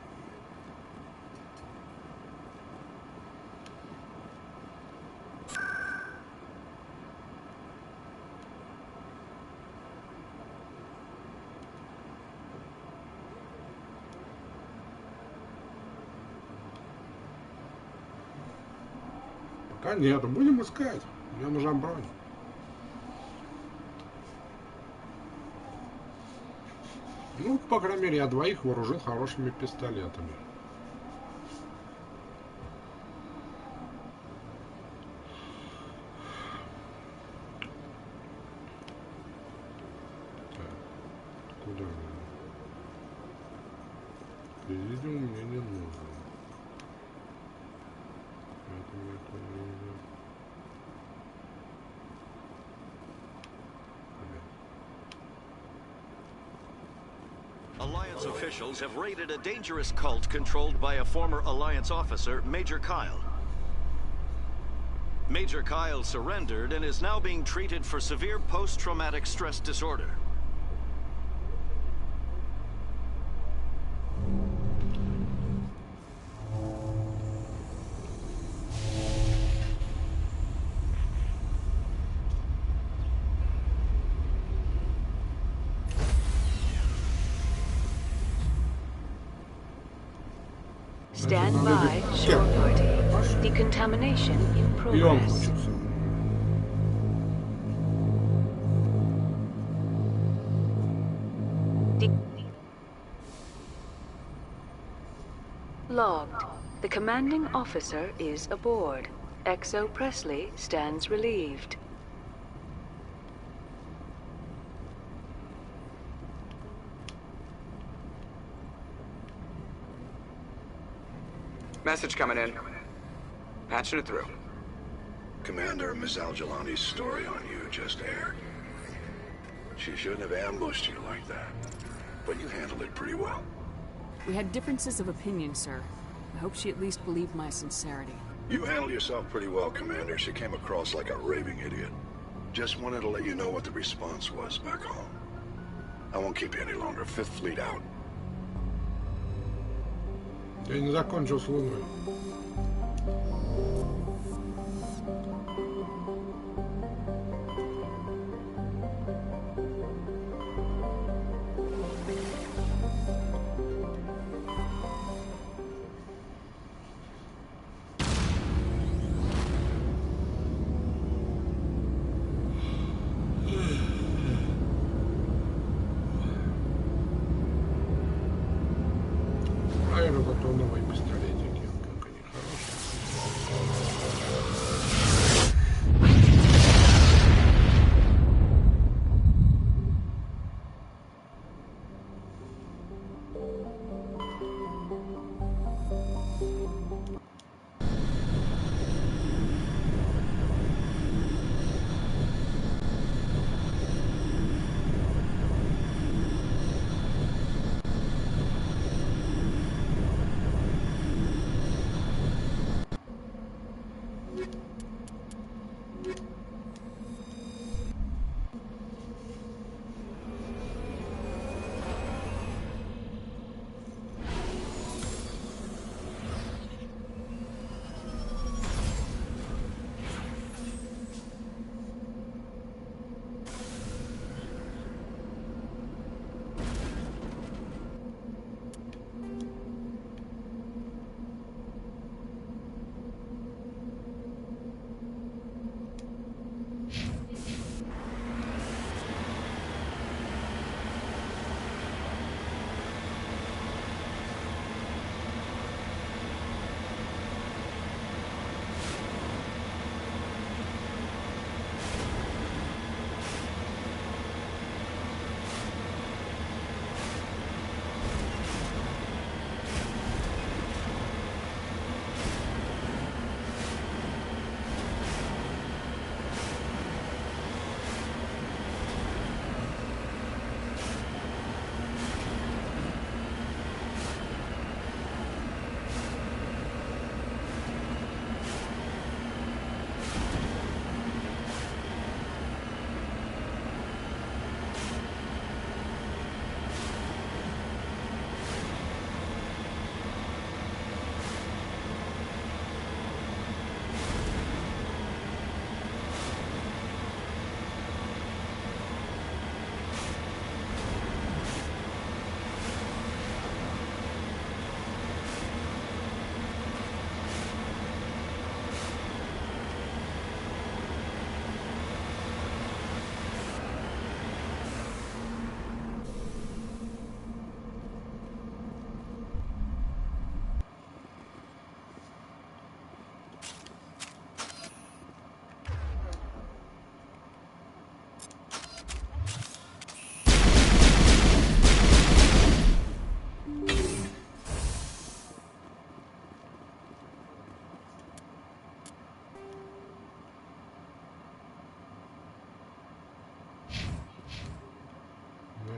Пока нет, будем искать. Мне нужна бронь. Ну, по крайней мере, я двоих вооружил хорошими пистолетами. Так, куда мне? Президиум мне не нужен. Поэтому это не... Alliance officials have raided a dangerous cult controlled by a former Alliance officer, Major Kyle. Major Kyle surrendered and is now being treated for severe post-traumatic stress disorder. Stand by, shore party. Decontamination in progress. Logged. The commanding officer is aboard. XO Presley stands relieved. Message coming in. Patching it through. Commander, Miss Al-Jalani's story on you just aired. She shouldn't have ambushed you like that. But you handled it pretty well. We had differences of opinion, sir. I hope she at least believed my sincerity. You handled yourself pretty well, Commander. She came across like a raving idiot. Just wanted to let you know what the response was back home. I won't keep you any longer. Fifth Fleet out. Я не закончил с Луной. Правильно, зато новые пистолетики, как они хорошие.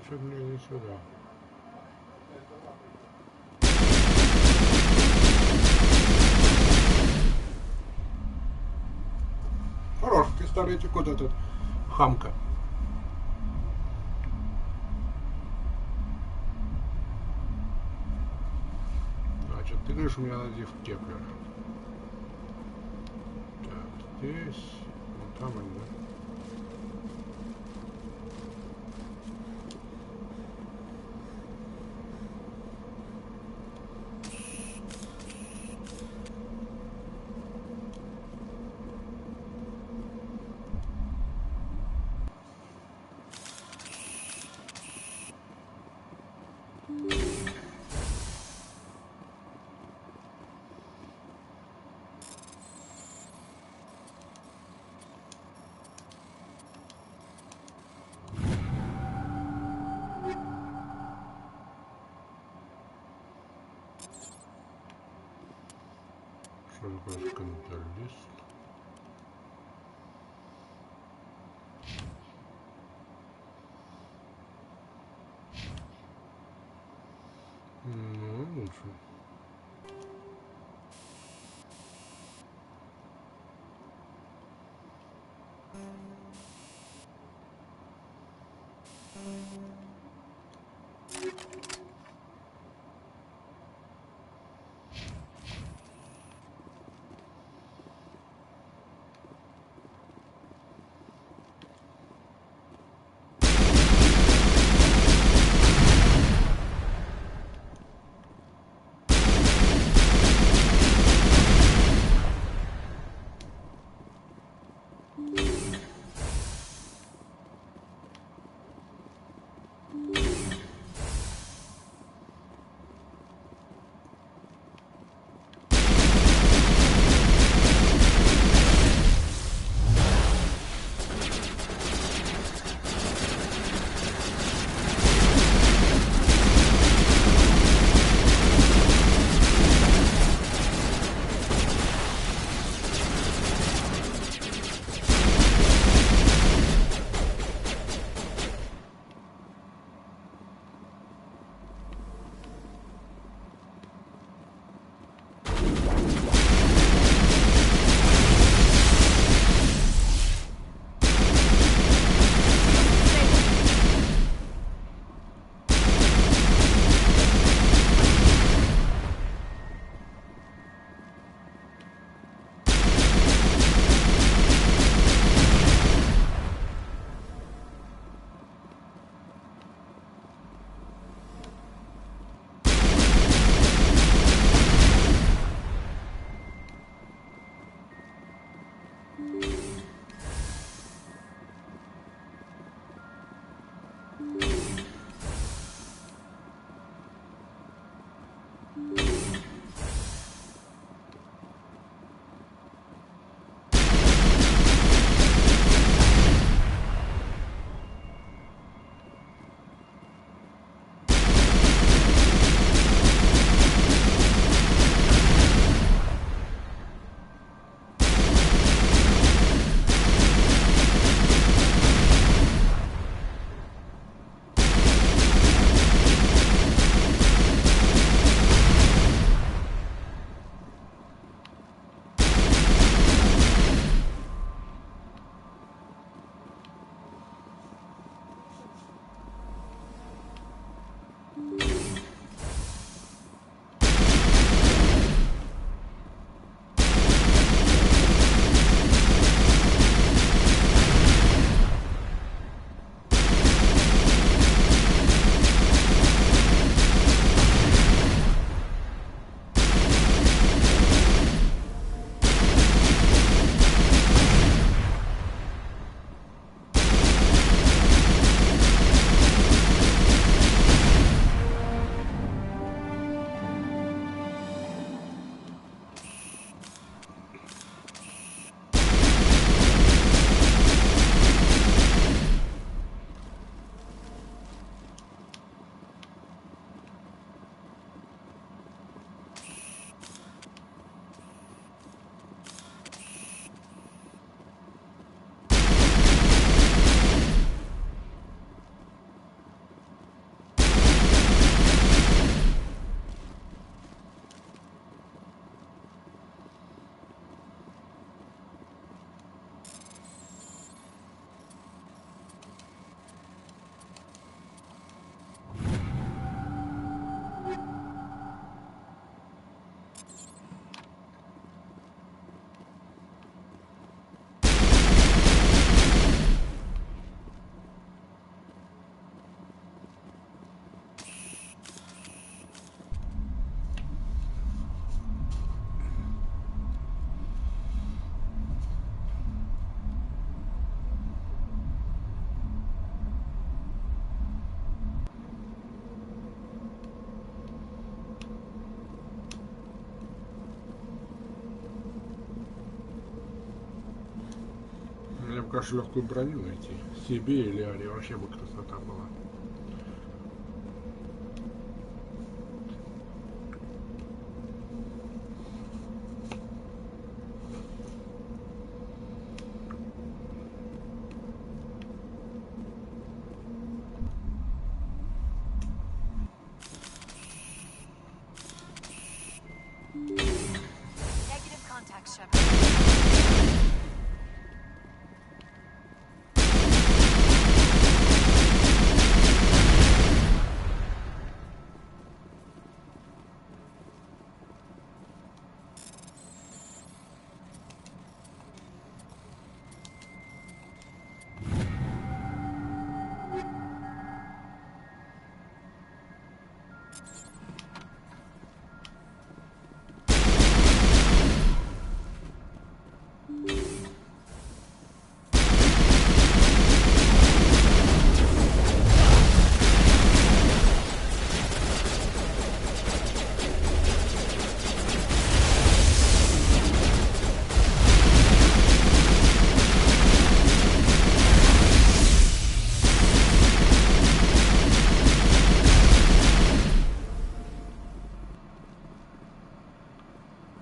что-то мне не сюда. Хорош пистолетик вот этот, хамка. Значит, ты говоришь, у меня найди в Кеплера. Так, здесь, вот там они, да? Что такое скандалист? Ну, лучше. конечно, легкую броню найти. Себе или Ари вообще бы красота была. Negative contact, Shepard.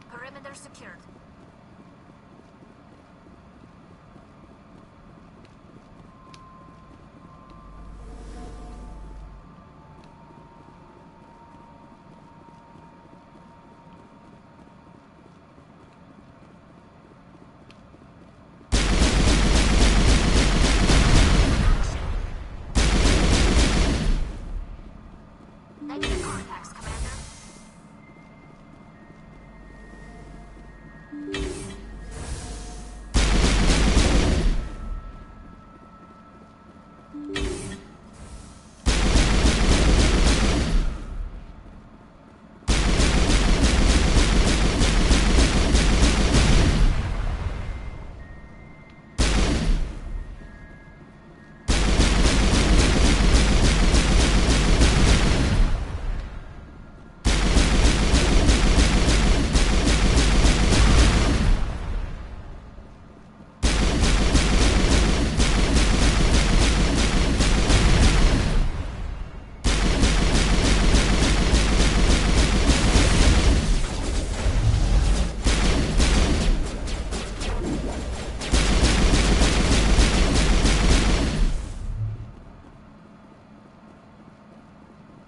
Perimeter secured. Negative contacts, Commander.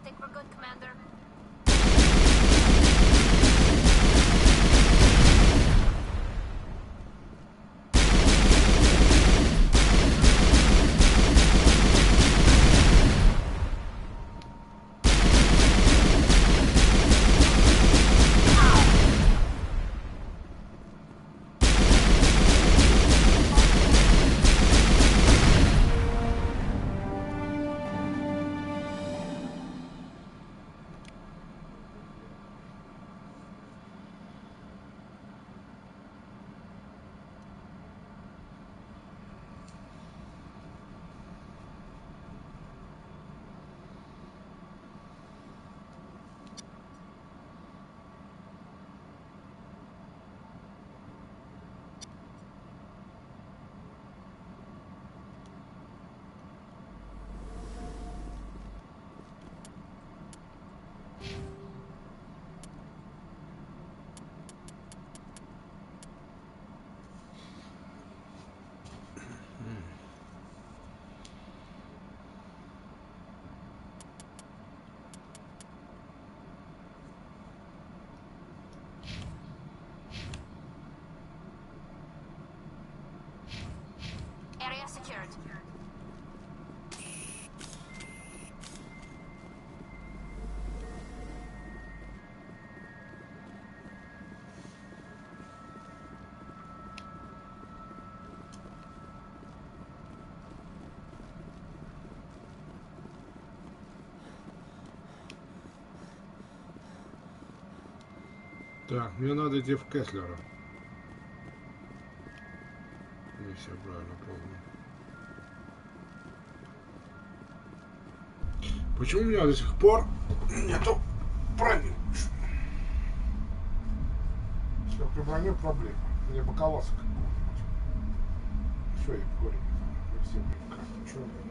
Think we're good, Commander? Area secured. Так, мне надо идти в Кеслера. Если я правильно помню. Почему у меня до сих пор нету брони? Все, при броне проблема. Мне бы колосок какого-нибудь. Что я говорю? Все прекрасно. Что это?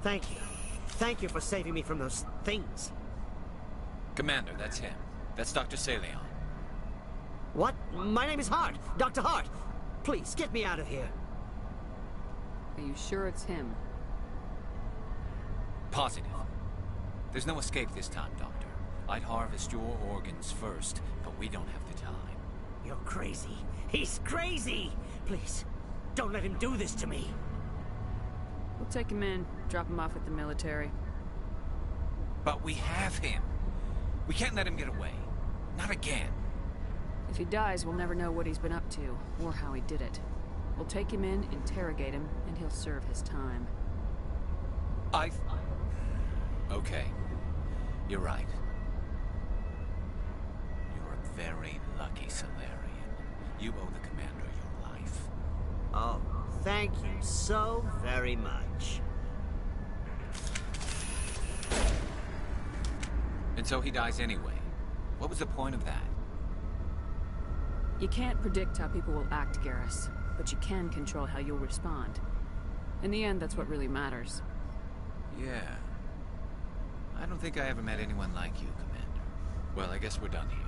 Thank you. Thank you for saving me from those things. Commander, that's him. That's Dr. Saleon. What? My name is Hart. Dr. Hart. Please, get me out of here. Are you sure it's him? Positive. There's no escape this time, Doctor. I'd harvest your organs first, but we don't have the time. You're crazy. He's crazy! Please, don't let him do this to me. We'll take him in, drop him off at the military. But we have him. We can't let him get away. Not again. If he dies, we'll never know what he's been up to, or how he did it. We'll take him in, interrogate him, and he'll serve his time. Okay. You're right. You're a very lucky Solarian. You owe the Commander your life. Oh, thank you so very much. And so he dies anyway. What was the point of that? You can't predict how people will act, Garrus, but you can control how you'll respond. In the end, that's what really matters. Yeah. I don't think I ever met anyone like you, Commander. Well, I guess we're done here.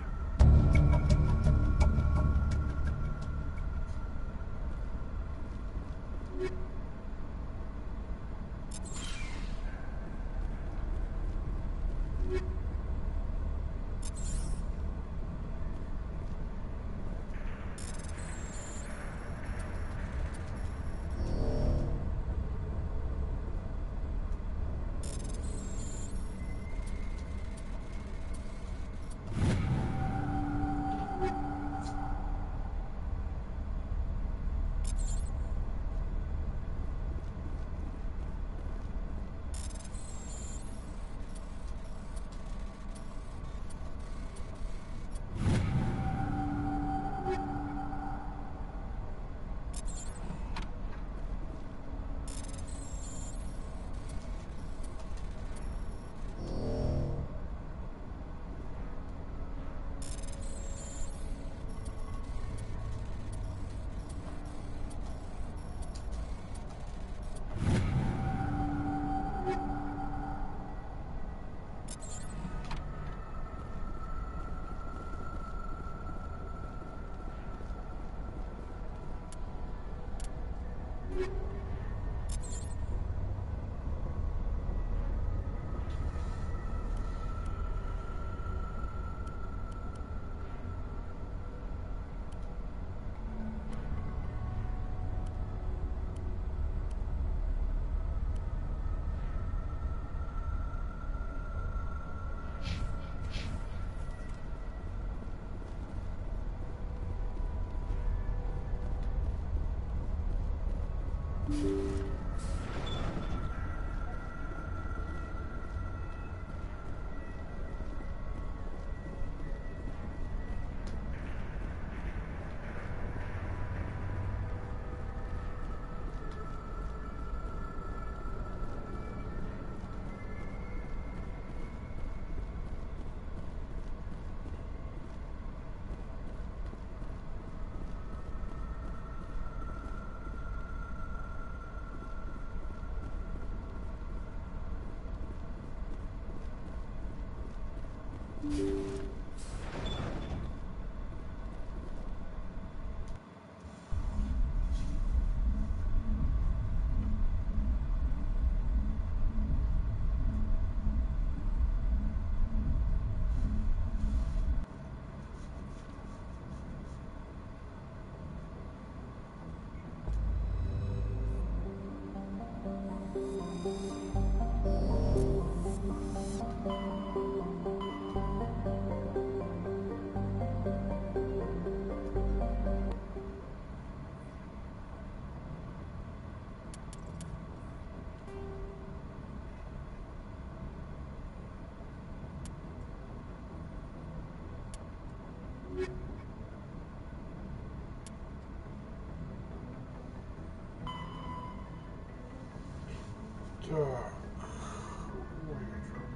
Так.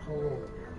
Ой, колонки.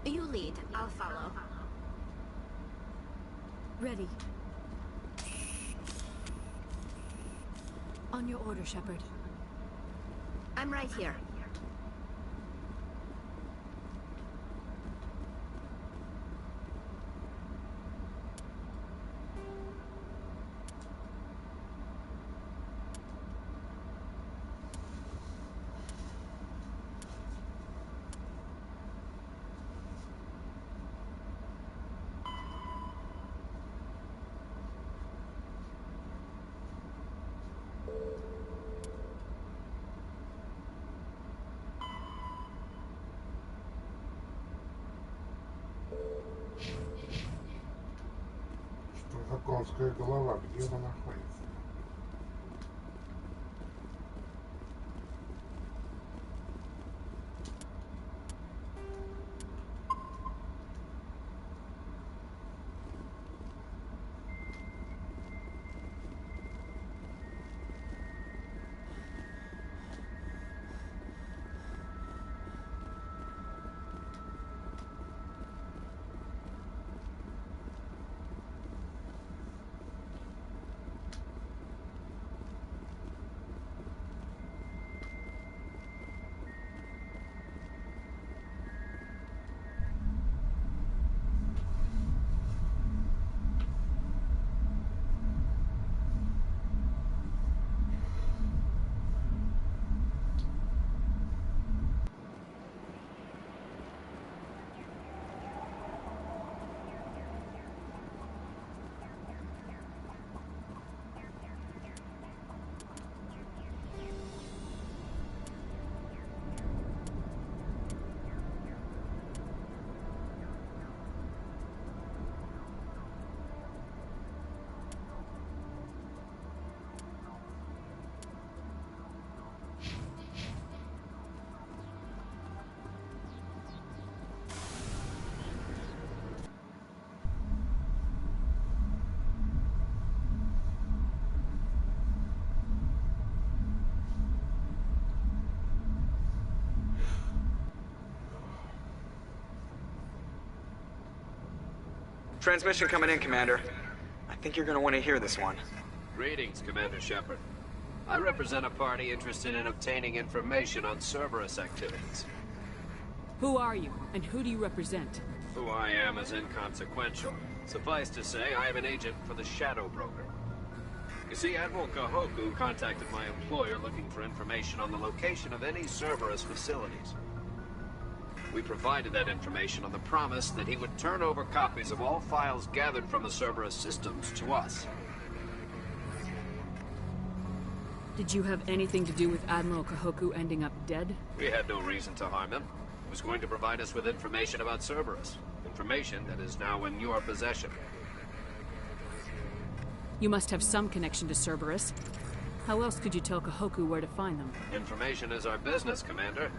You lead, I'll follow. Ready. On your order, Shepard. I'm right here. Что за конская голова? Где она находится? Transmission coming in, Commander. I think you're gonna want to hear this one. Greetings, Commander Shepard. I represent a party interested in obtaining information on Cerberus activities. Who are you, and who do you represent? Who I am is inconsequential. Suffice to say, I am an agent for the Shadow Broker. You see, Admiral Kahoku contacted my employer looking for information on the location of any Cerberus facilities. We provided that information on the promise that he would turn over copies of all files gathered from the Cerberus systems to us. Did you have anything to do with Admiral Kahoku ending up dead? We had no reason to harm him. He was going to provide us with information about Cerberus. Information that is now in your possession. You must have some connection to Cerberus. How else could you tell Kahoku where to find them? Information is our business, Commander.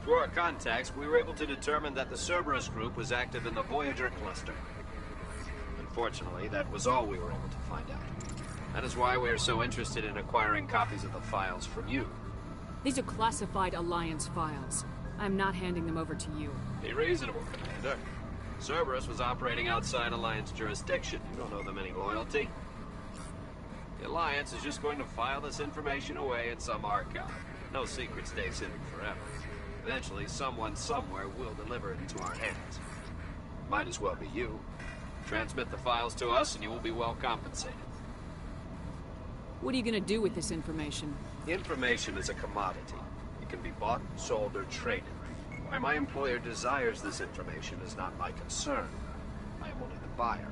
Through our contacts, we were able to determine that the Cerberus group was active in the Voyager cluster. Unfortunately, that was all we were able to find out. That is why we are so interested in acquiring copies of the files from you. These are classified Alliance files. I'm not handing them over to you. Be reasonable, Commander. Cerberus was operating outside Alliance jurisdiction. You don't owe them any loyalty. The Alliance is just going to file this information away in some archive. No secret stays hidden forever. Eventually, someone somewhere will deliver it into our hands. Might as well be you. Transmit the files to us and you will be well compensated. What are you gonna do with this information? Information is a commodity. It can be bought, sold, or traded. Why my employer desires this information is not my concern. I am only the buyer.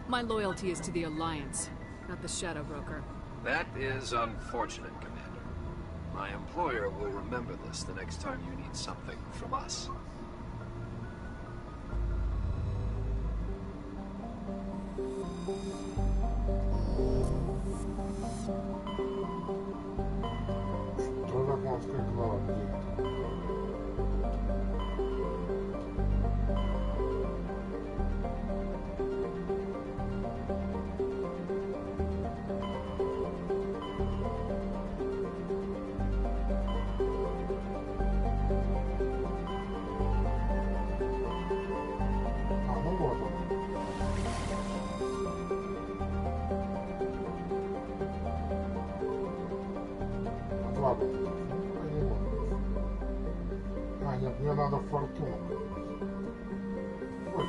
My loyalty is to the Alliance, not the Shadow Broker. That is unfortunate, Commander. My employer will remember this the next time you need something from us. А, нет, мне надо фортуну. Ой.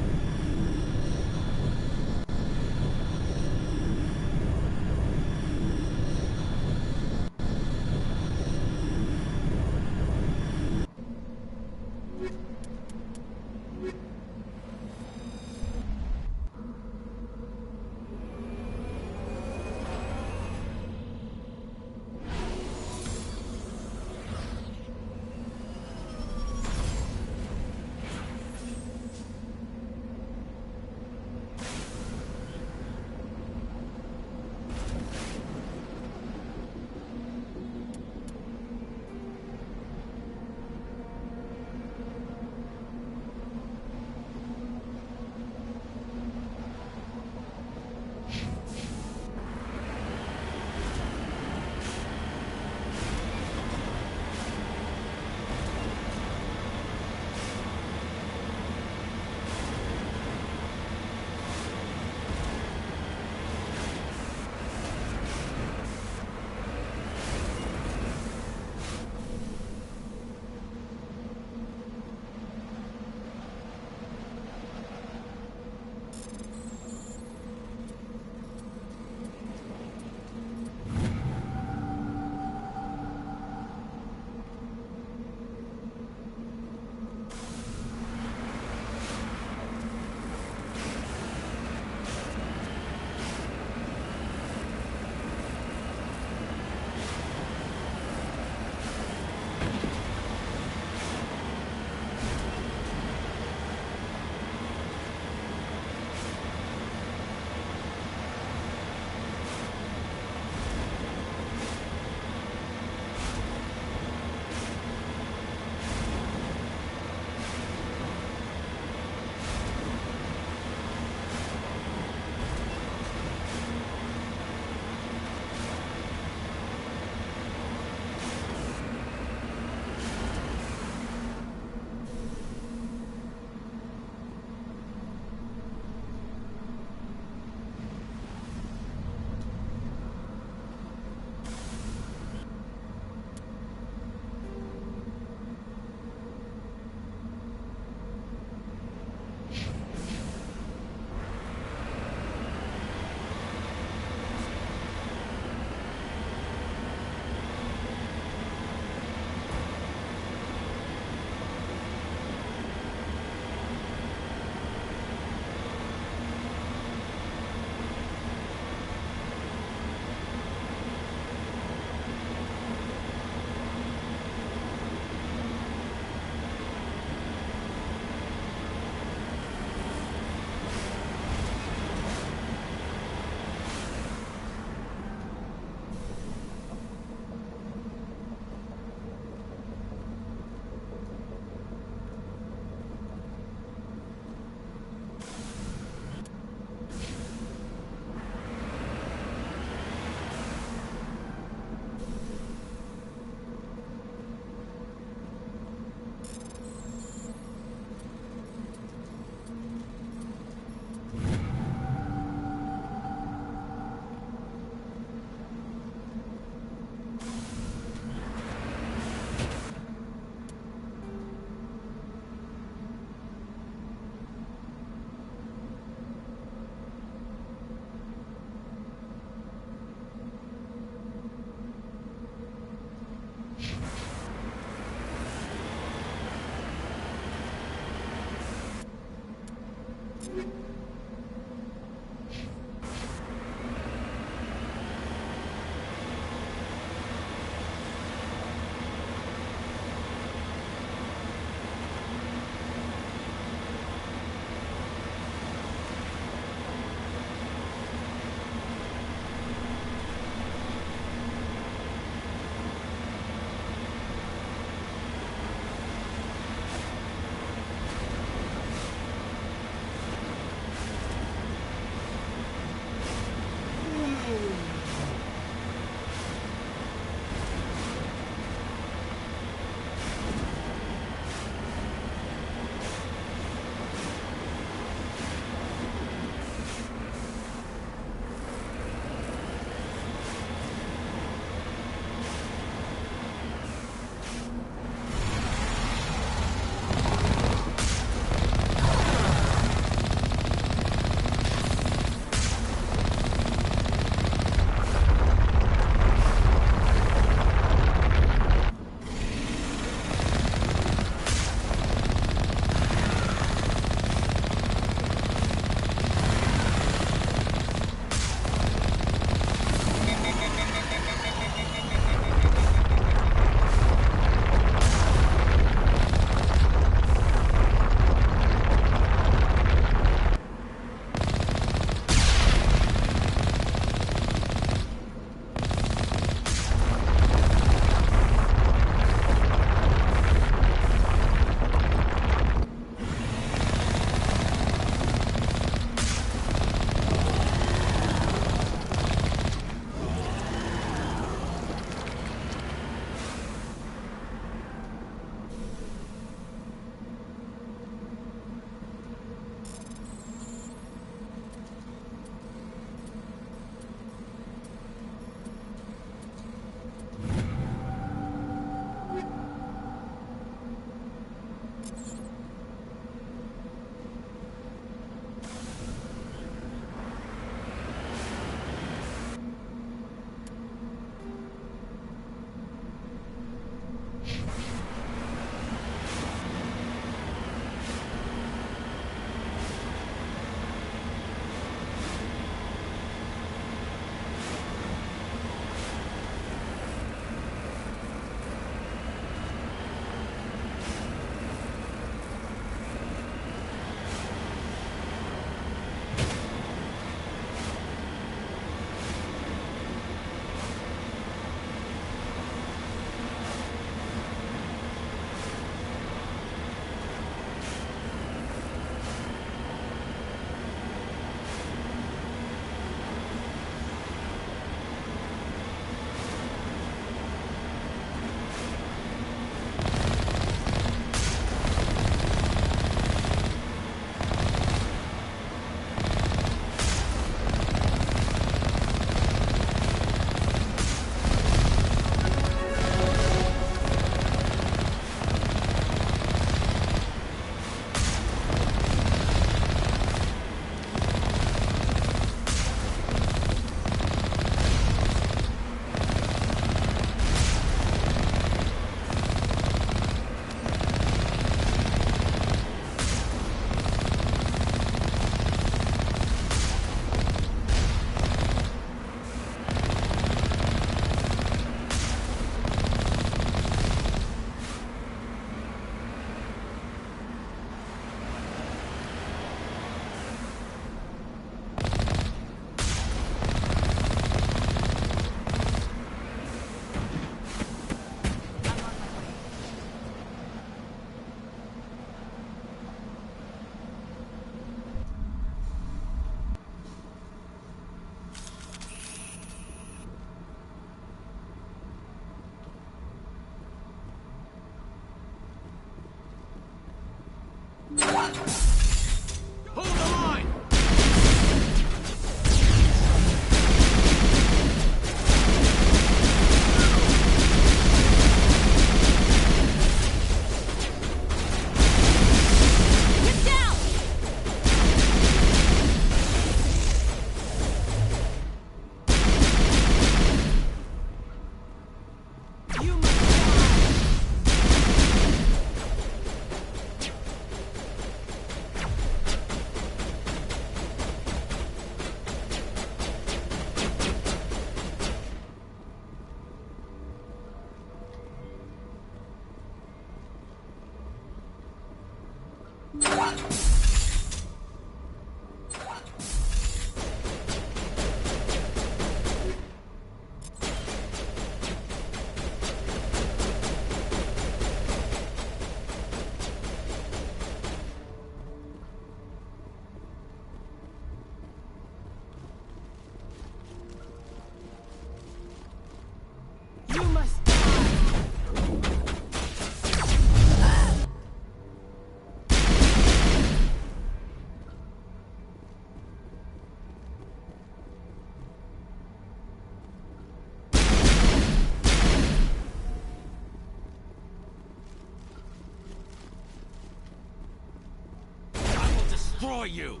destroy you!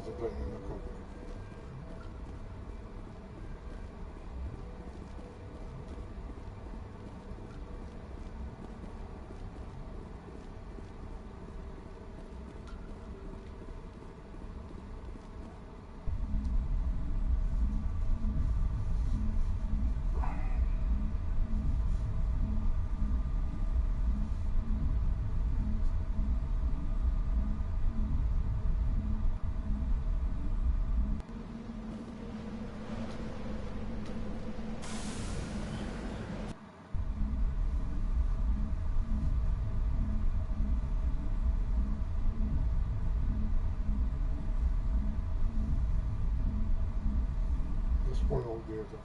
Задание на кого? Понял, где это.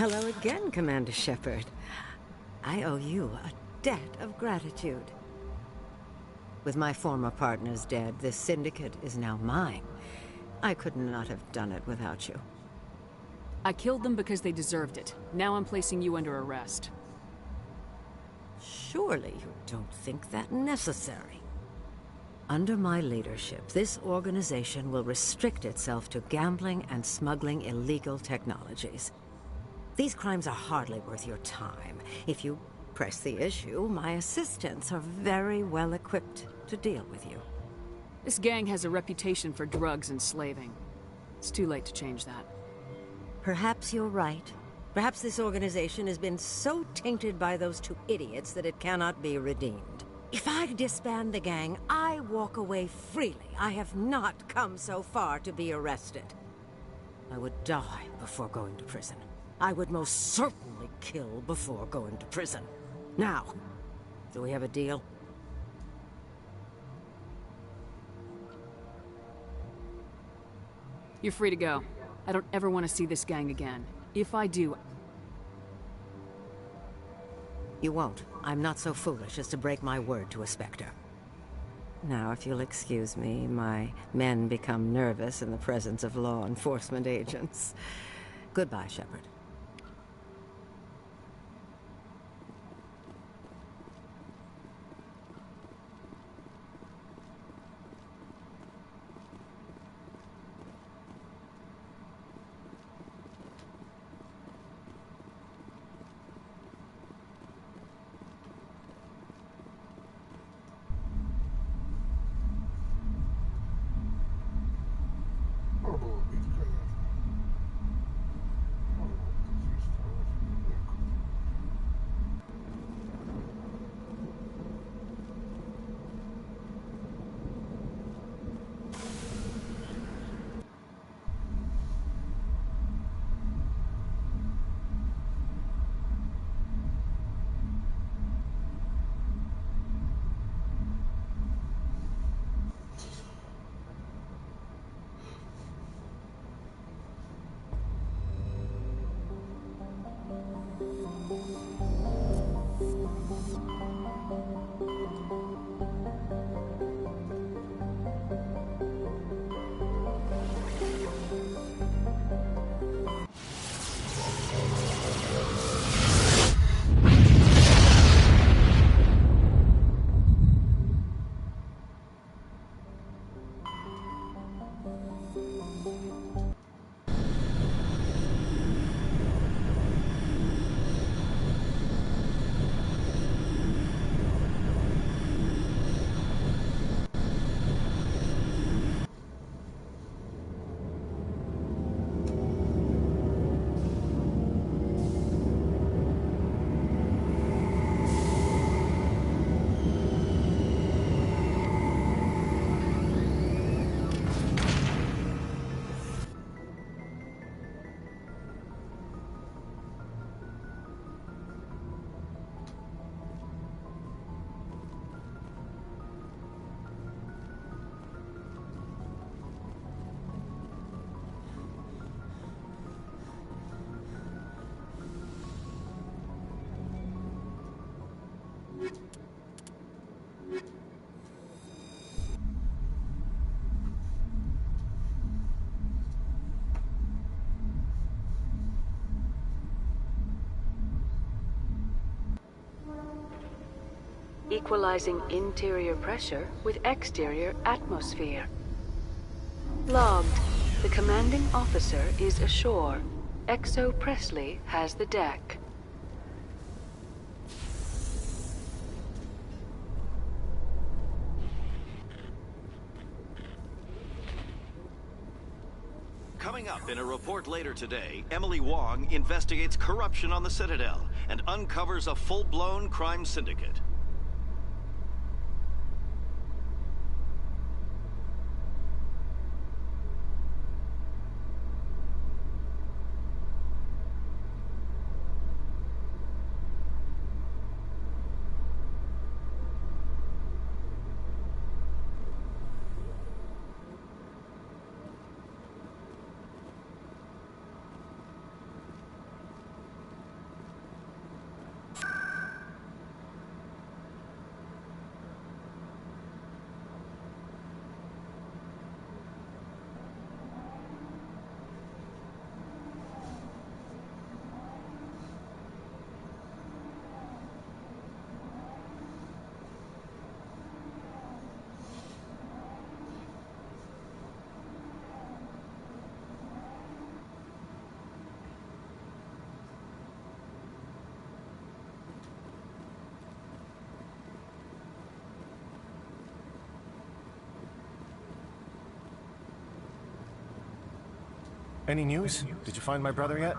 Hello again, Commander Shepard. I owe you a debt of gratitude. With my former partners dead, this syndicate is now mine. I could not have done it without you. I killed them because they deserved it. Now I'm placing you under arrest. Surely you don't think that necessary. Under my leadership, this organization will restrict itself to gambling and smuggling illegal technologies. These crimes are hardly worth your time. If you press the issue, my assistants are very well equipped to deal with you. This gang has a reputation for drugs and slaving. It's too late to change that. Perhaps you're right. Perhaps this organization has been so tainted by those two idiots that it cannot be redeemed. If I disband the gang, I walk away freely. I have not come so far to be arrested. I would die before going to prison. I would most certainly kill before going to prison. Now, do we have a deal? You're free to go. I don't ever want to see this gang again. If I do... You won't. I'm not so foolish as to break my word to a Spectre. Now, if you'll excuse me, my men become nervous in the presence of law enforcement agents. Goodbye, Shepard. Equalizing interior pressure with exterior atmosphere. Logged. The commanding officer is ashore. XO Presley has the deck. Coming up in a report later today, Emily Wong investigates corruption on the Citadel and uncovers a full-blown crime syndicate. Any news? Did you find my brother yet?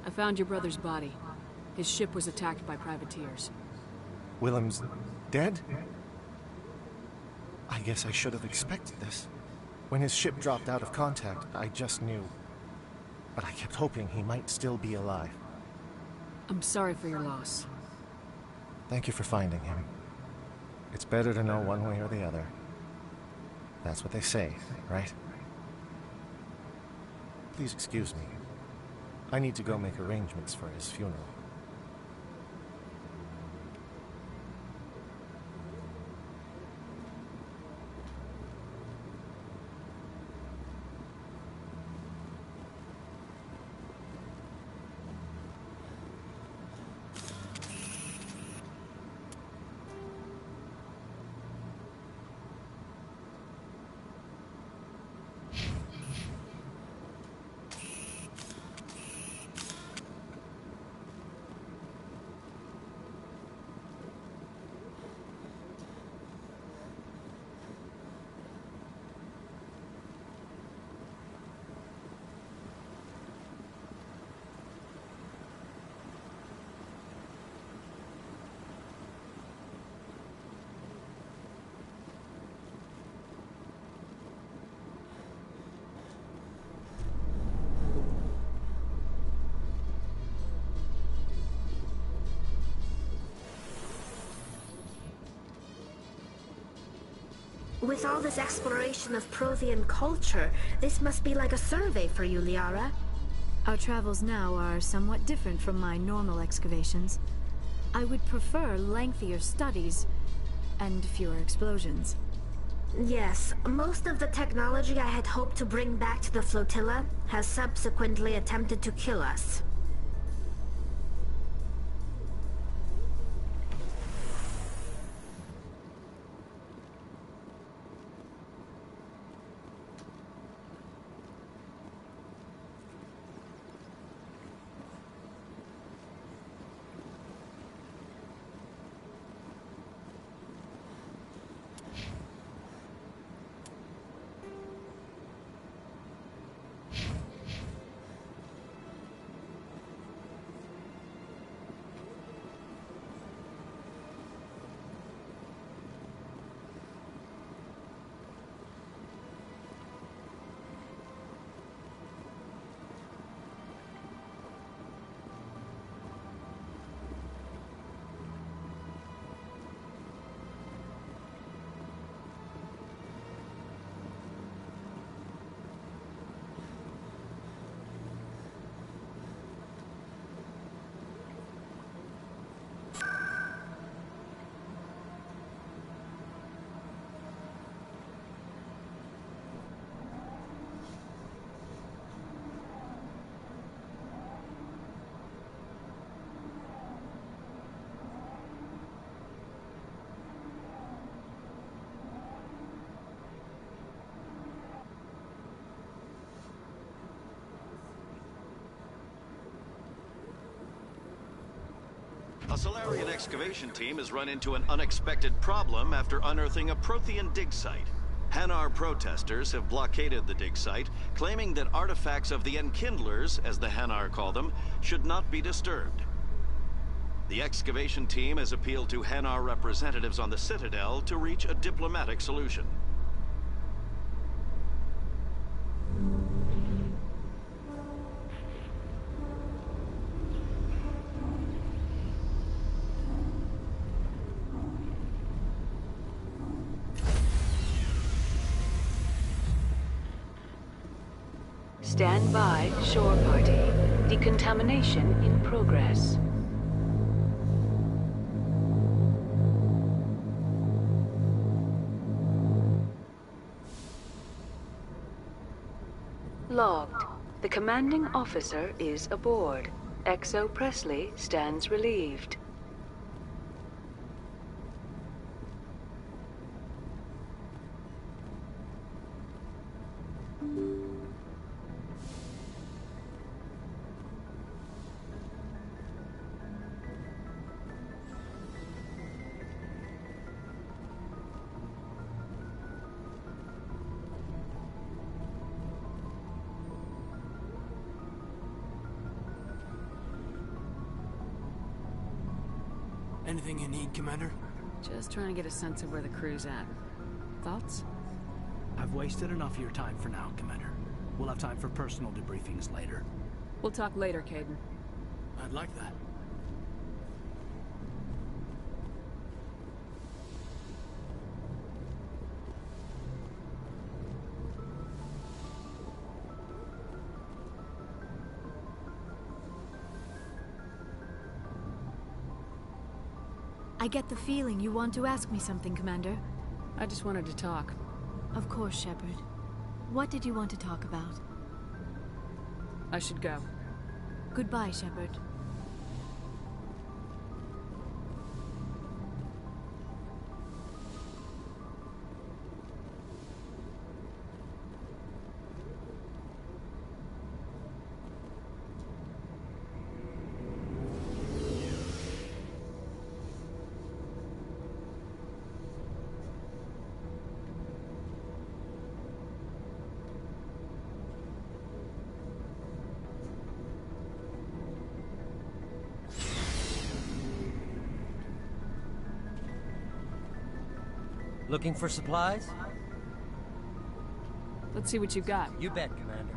I found your brother's body. His ship was attacked by privateers. Willem's dead? I guess I should have expected this. When his ship dropped out of contact, I just knew. But I kept hoping he might still be alive. I'm sorry for your loss. Thank you for finding him. It's better to know one way or the other. That's what they say, right? Please excuse me. I need to go make arrangements for his funeral. With all this exploration of Prothean culture, this must be like a survey for you, Liara. Our travels now are somewhat different from my normal excavations. I would prefer lengthier studies and fewer explosions. Yes, most of the technology I had hoped to bring back to the flotilla has subsequently attempted to kill us. A Solarian excavation team has run into an unexpected problem after unearthing a Prothean dig site. Hanar protesters have blockaded the dig site, claiming that artifacts of the Enkindlers, as the Hanar call them, should not be disturbed. The excavation team has appealed to Hanar representatives on the Citadel to reach a diplomatic solution. Stand by, shore party. Decontamination in progress. Logged. The commanding officer is aboard. XO Presley stands relieved. Anything you need, Commander? Just trying to get a sense of where the crew's at. Thoughts? I've wasted enough of your time for now, Commander. We'll have time for personal debriefings later. We'll talk later, Caden. I'd like that. I get the feeling you want to ask me something, Commander. I just wanted to talk. Of course, Shepard. What did you want to talk about? I should go. Goodbye, Shepard. Looking for supplies? Let's see what you got. You bet, Commander.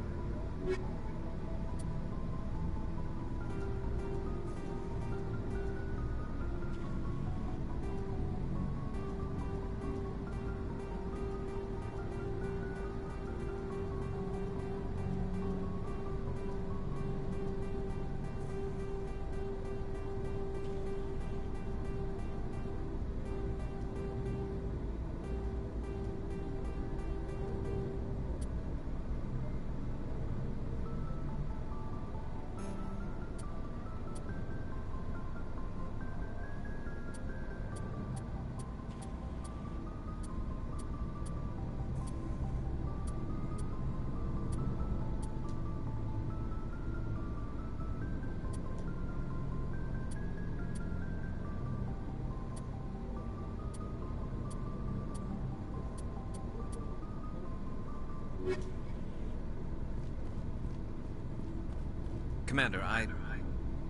Commander,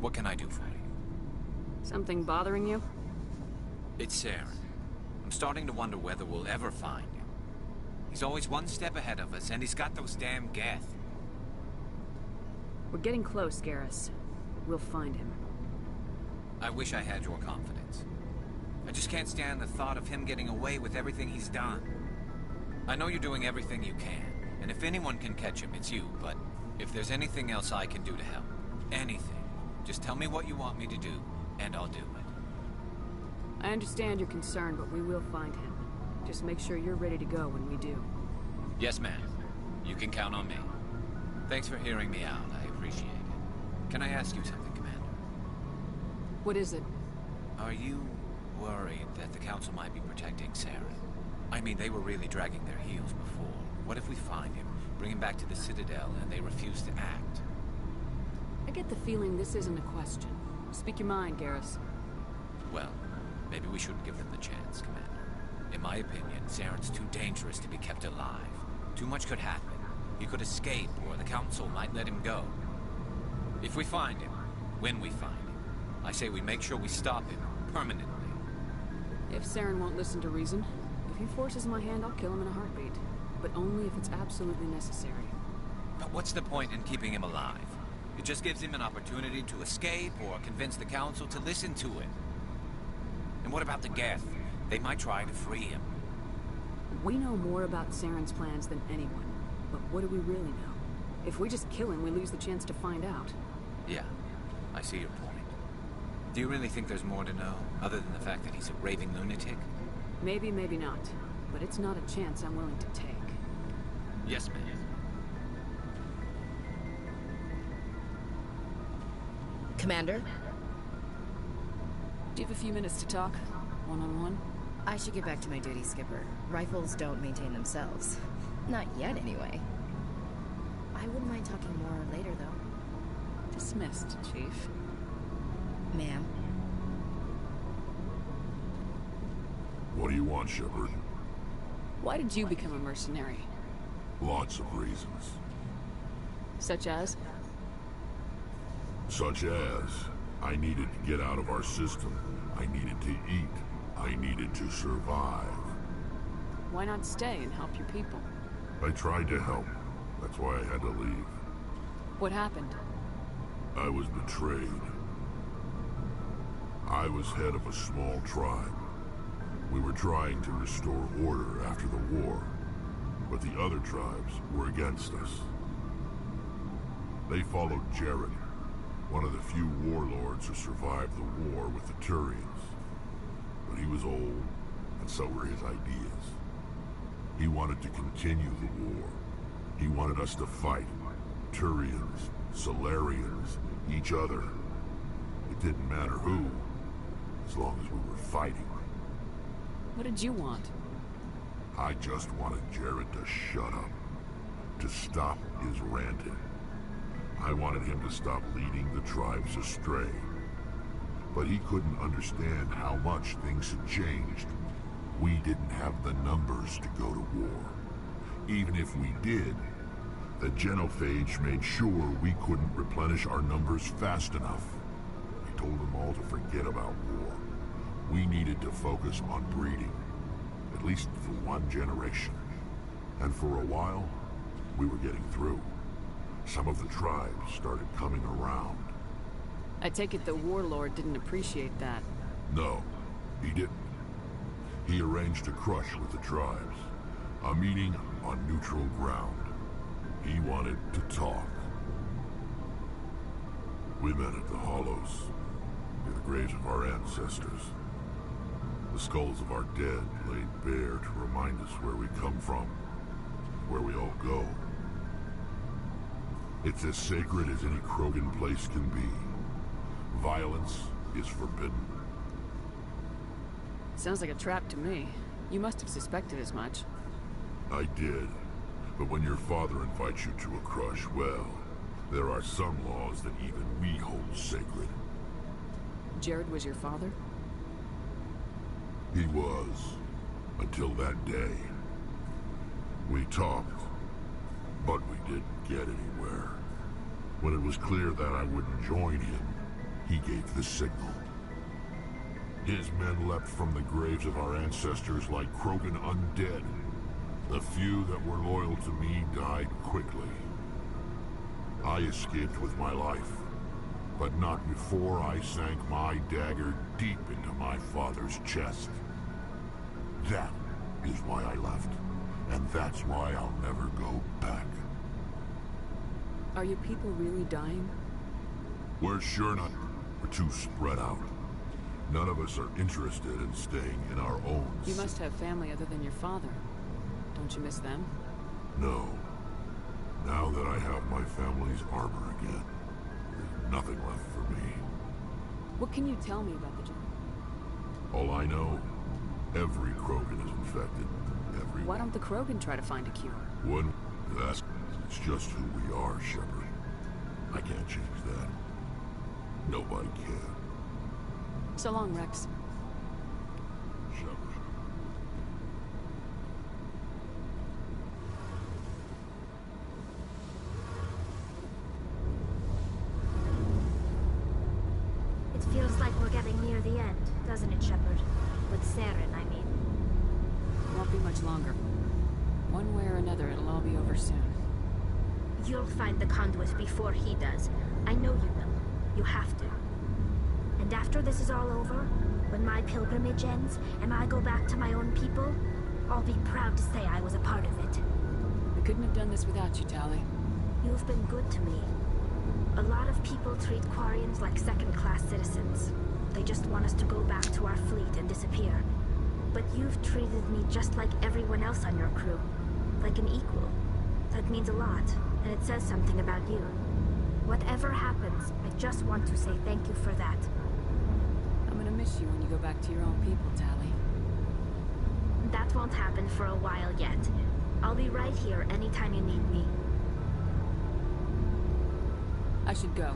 what can I do for you? Something bothering you? It's Saren. I'm starting to wonder whether we'll ever find him. He's always one step ahead of us, and he's got those damn Geth. We're getting close, Garrus. We'll find him. I wish I had your confidence. I just can't stand the thought of him getting away with everything he's done. I know you're doing everything you can, and if anyone can catch him, it's you, but if there's anything else I can do to help, anything, just tell me what you want me to do, and I'll do it. I understand your concern, but we will find him. Just make sure you're ready to go when we do. Yes, ma'am. You can count on me. Thanks for hearing me out. I appreciate it. Can I ask you something, Commander? What is it? Are you worried that the Council might be protecting Saren? I mean, they were really dragging their heels before. What if we find him, bring him back to the Citadel, and they refuse to act? I get the feeling this isn't a question. Speak your mind, Garrus. Well, maybe we shouldn't give them the chance, Commander. In my opinion, Saren's too dangerous to be kept alive. Too much could happen. He could escape, or the Council might let him go. If we find him, when we find him, I say we make sure we stop him, permanently. If Saren won't listen to reason, if he forces my hand, I'll kill him in a heartbeat. But only if it's absolutely necessary. But what's the point in keeping him alive? It just gives him an opportunity to escape, or convince the Council to listen to it. And what about the Geth? They might try to free him. We know more about Saren's plans than anyone. But what do we really know? If we just kill him, we lose the chance to find out. Yeah, I see your point. Do you really think there's more to know, other than the fact that he's a raving lunatic? Maybe, maybe not. But it's not a chance I'm willing to take. Yes, ma'am. Commander? Do you have a few minutes to talk? One-on-one? I should get back to my duty, Skipper. Rifles don't maintain themselves. Not yet, anyway. I wouldn't mind talking more later, though. Dismissed, Chief. Ma'am. What do you want, Shepard? Why did you become a mercenary? Lots of reasons. Such as? Such as, I needed to get out of our system. I needed to eat. I needed to survive. Why not stay and help your people? I tried to help. That's why I had to leave. What happened? I was betrayed. I was head of a small tribe. We were trying to restore order after the war, but the other tribes were against us. They followed Jared, one of the few warlords who survived the war with the Turians. But he was old, and so were his ideas. He wanted to continue the war. He wanted us to fight. Turians, Solarians, each other. It didn't matter who, as long as we were fighting. What did you want? I just wanted Jared to shut up, to stop his ranting. I wanted him to stop leading the tribes astray. But he couldn't understand how much things had changed. We didn't have the numbers to go to war. Even if we did, the genophage made sure we couldn't replenish our numbers fast enough. I told them all to forget about war. We needed to focus on breeding, at least for one generation. And for a while, we were getting through. Some of the tribes started coming around. I take it the warlord didn't appreciate that. No, he didn't. He arranged a crush with the tribes. A meeting on neutral ground. He wanted to talk. We met at the Hollows, near the graves of our ancestors. The skulls of our dead laid bare to remind us where we come from, where we all go. It's as sacred as any Krogan place can be. Violence is forbidden. Sounds like a trap to me. You must have suspected as much. I did. But when your father invites you to a crush, well, there are some laws that even we hold sacred. Jared was your father? He was. Until that day. We talked, but we didn't get anywhere. When it was clear that I wouldn't join him, he gave the signal. His men leapt from the graves of our ancestors like Krogan undead. The few that were loyal to me died quickly. I escaped with my life, but not before I sank my dagger deep into my father's chest. That is why I left, and that's why I'll never go back. Are your people really dying? We're sure not. We're too spread out. None of us are interested in staying in our own. You must have family other than your father. Don't you miss them? No. Now that I have my family's armor again, there's nothing left for me. What can you tell me about the journey? All I know, every Krogan is infected. Everyone. Why don't the Krogan try to find a cure? One, that's it's just who we are, Shepard. I can't change that. Nobody can. So long, Rex. Shepard. It feels like we're getting near the end, doesn't it, Shepard? With Saren, I mean. Won't be much longer. One way or another, it'll all be over soon. You'll find the conduit before he does. I know you will. You have to. And after this is all over, when my pilgrimage ends, and I go back to my own people, I'll be proud to say I was a part of it. We couldn't have done this without you, Tali. You've been good to me. A lot of people treat Quarians like second-class citizens. They just want us to go back to our fleet and disappear. But you've treated me just like everyone else on your crew. Like an equal. That means a lot, and it says something about you. Whatever happens, I just want to say thank you for that. I'm gonna miss you when you go back to your own people, Tali. That won't happen for a while yet. I'll be right here anytime you need me. I should go.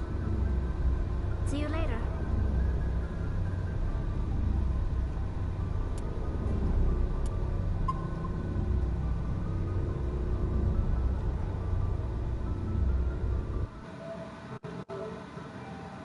See you later.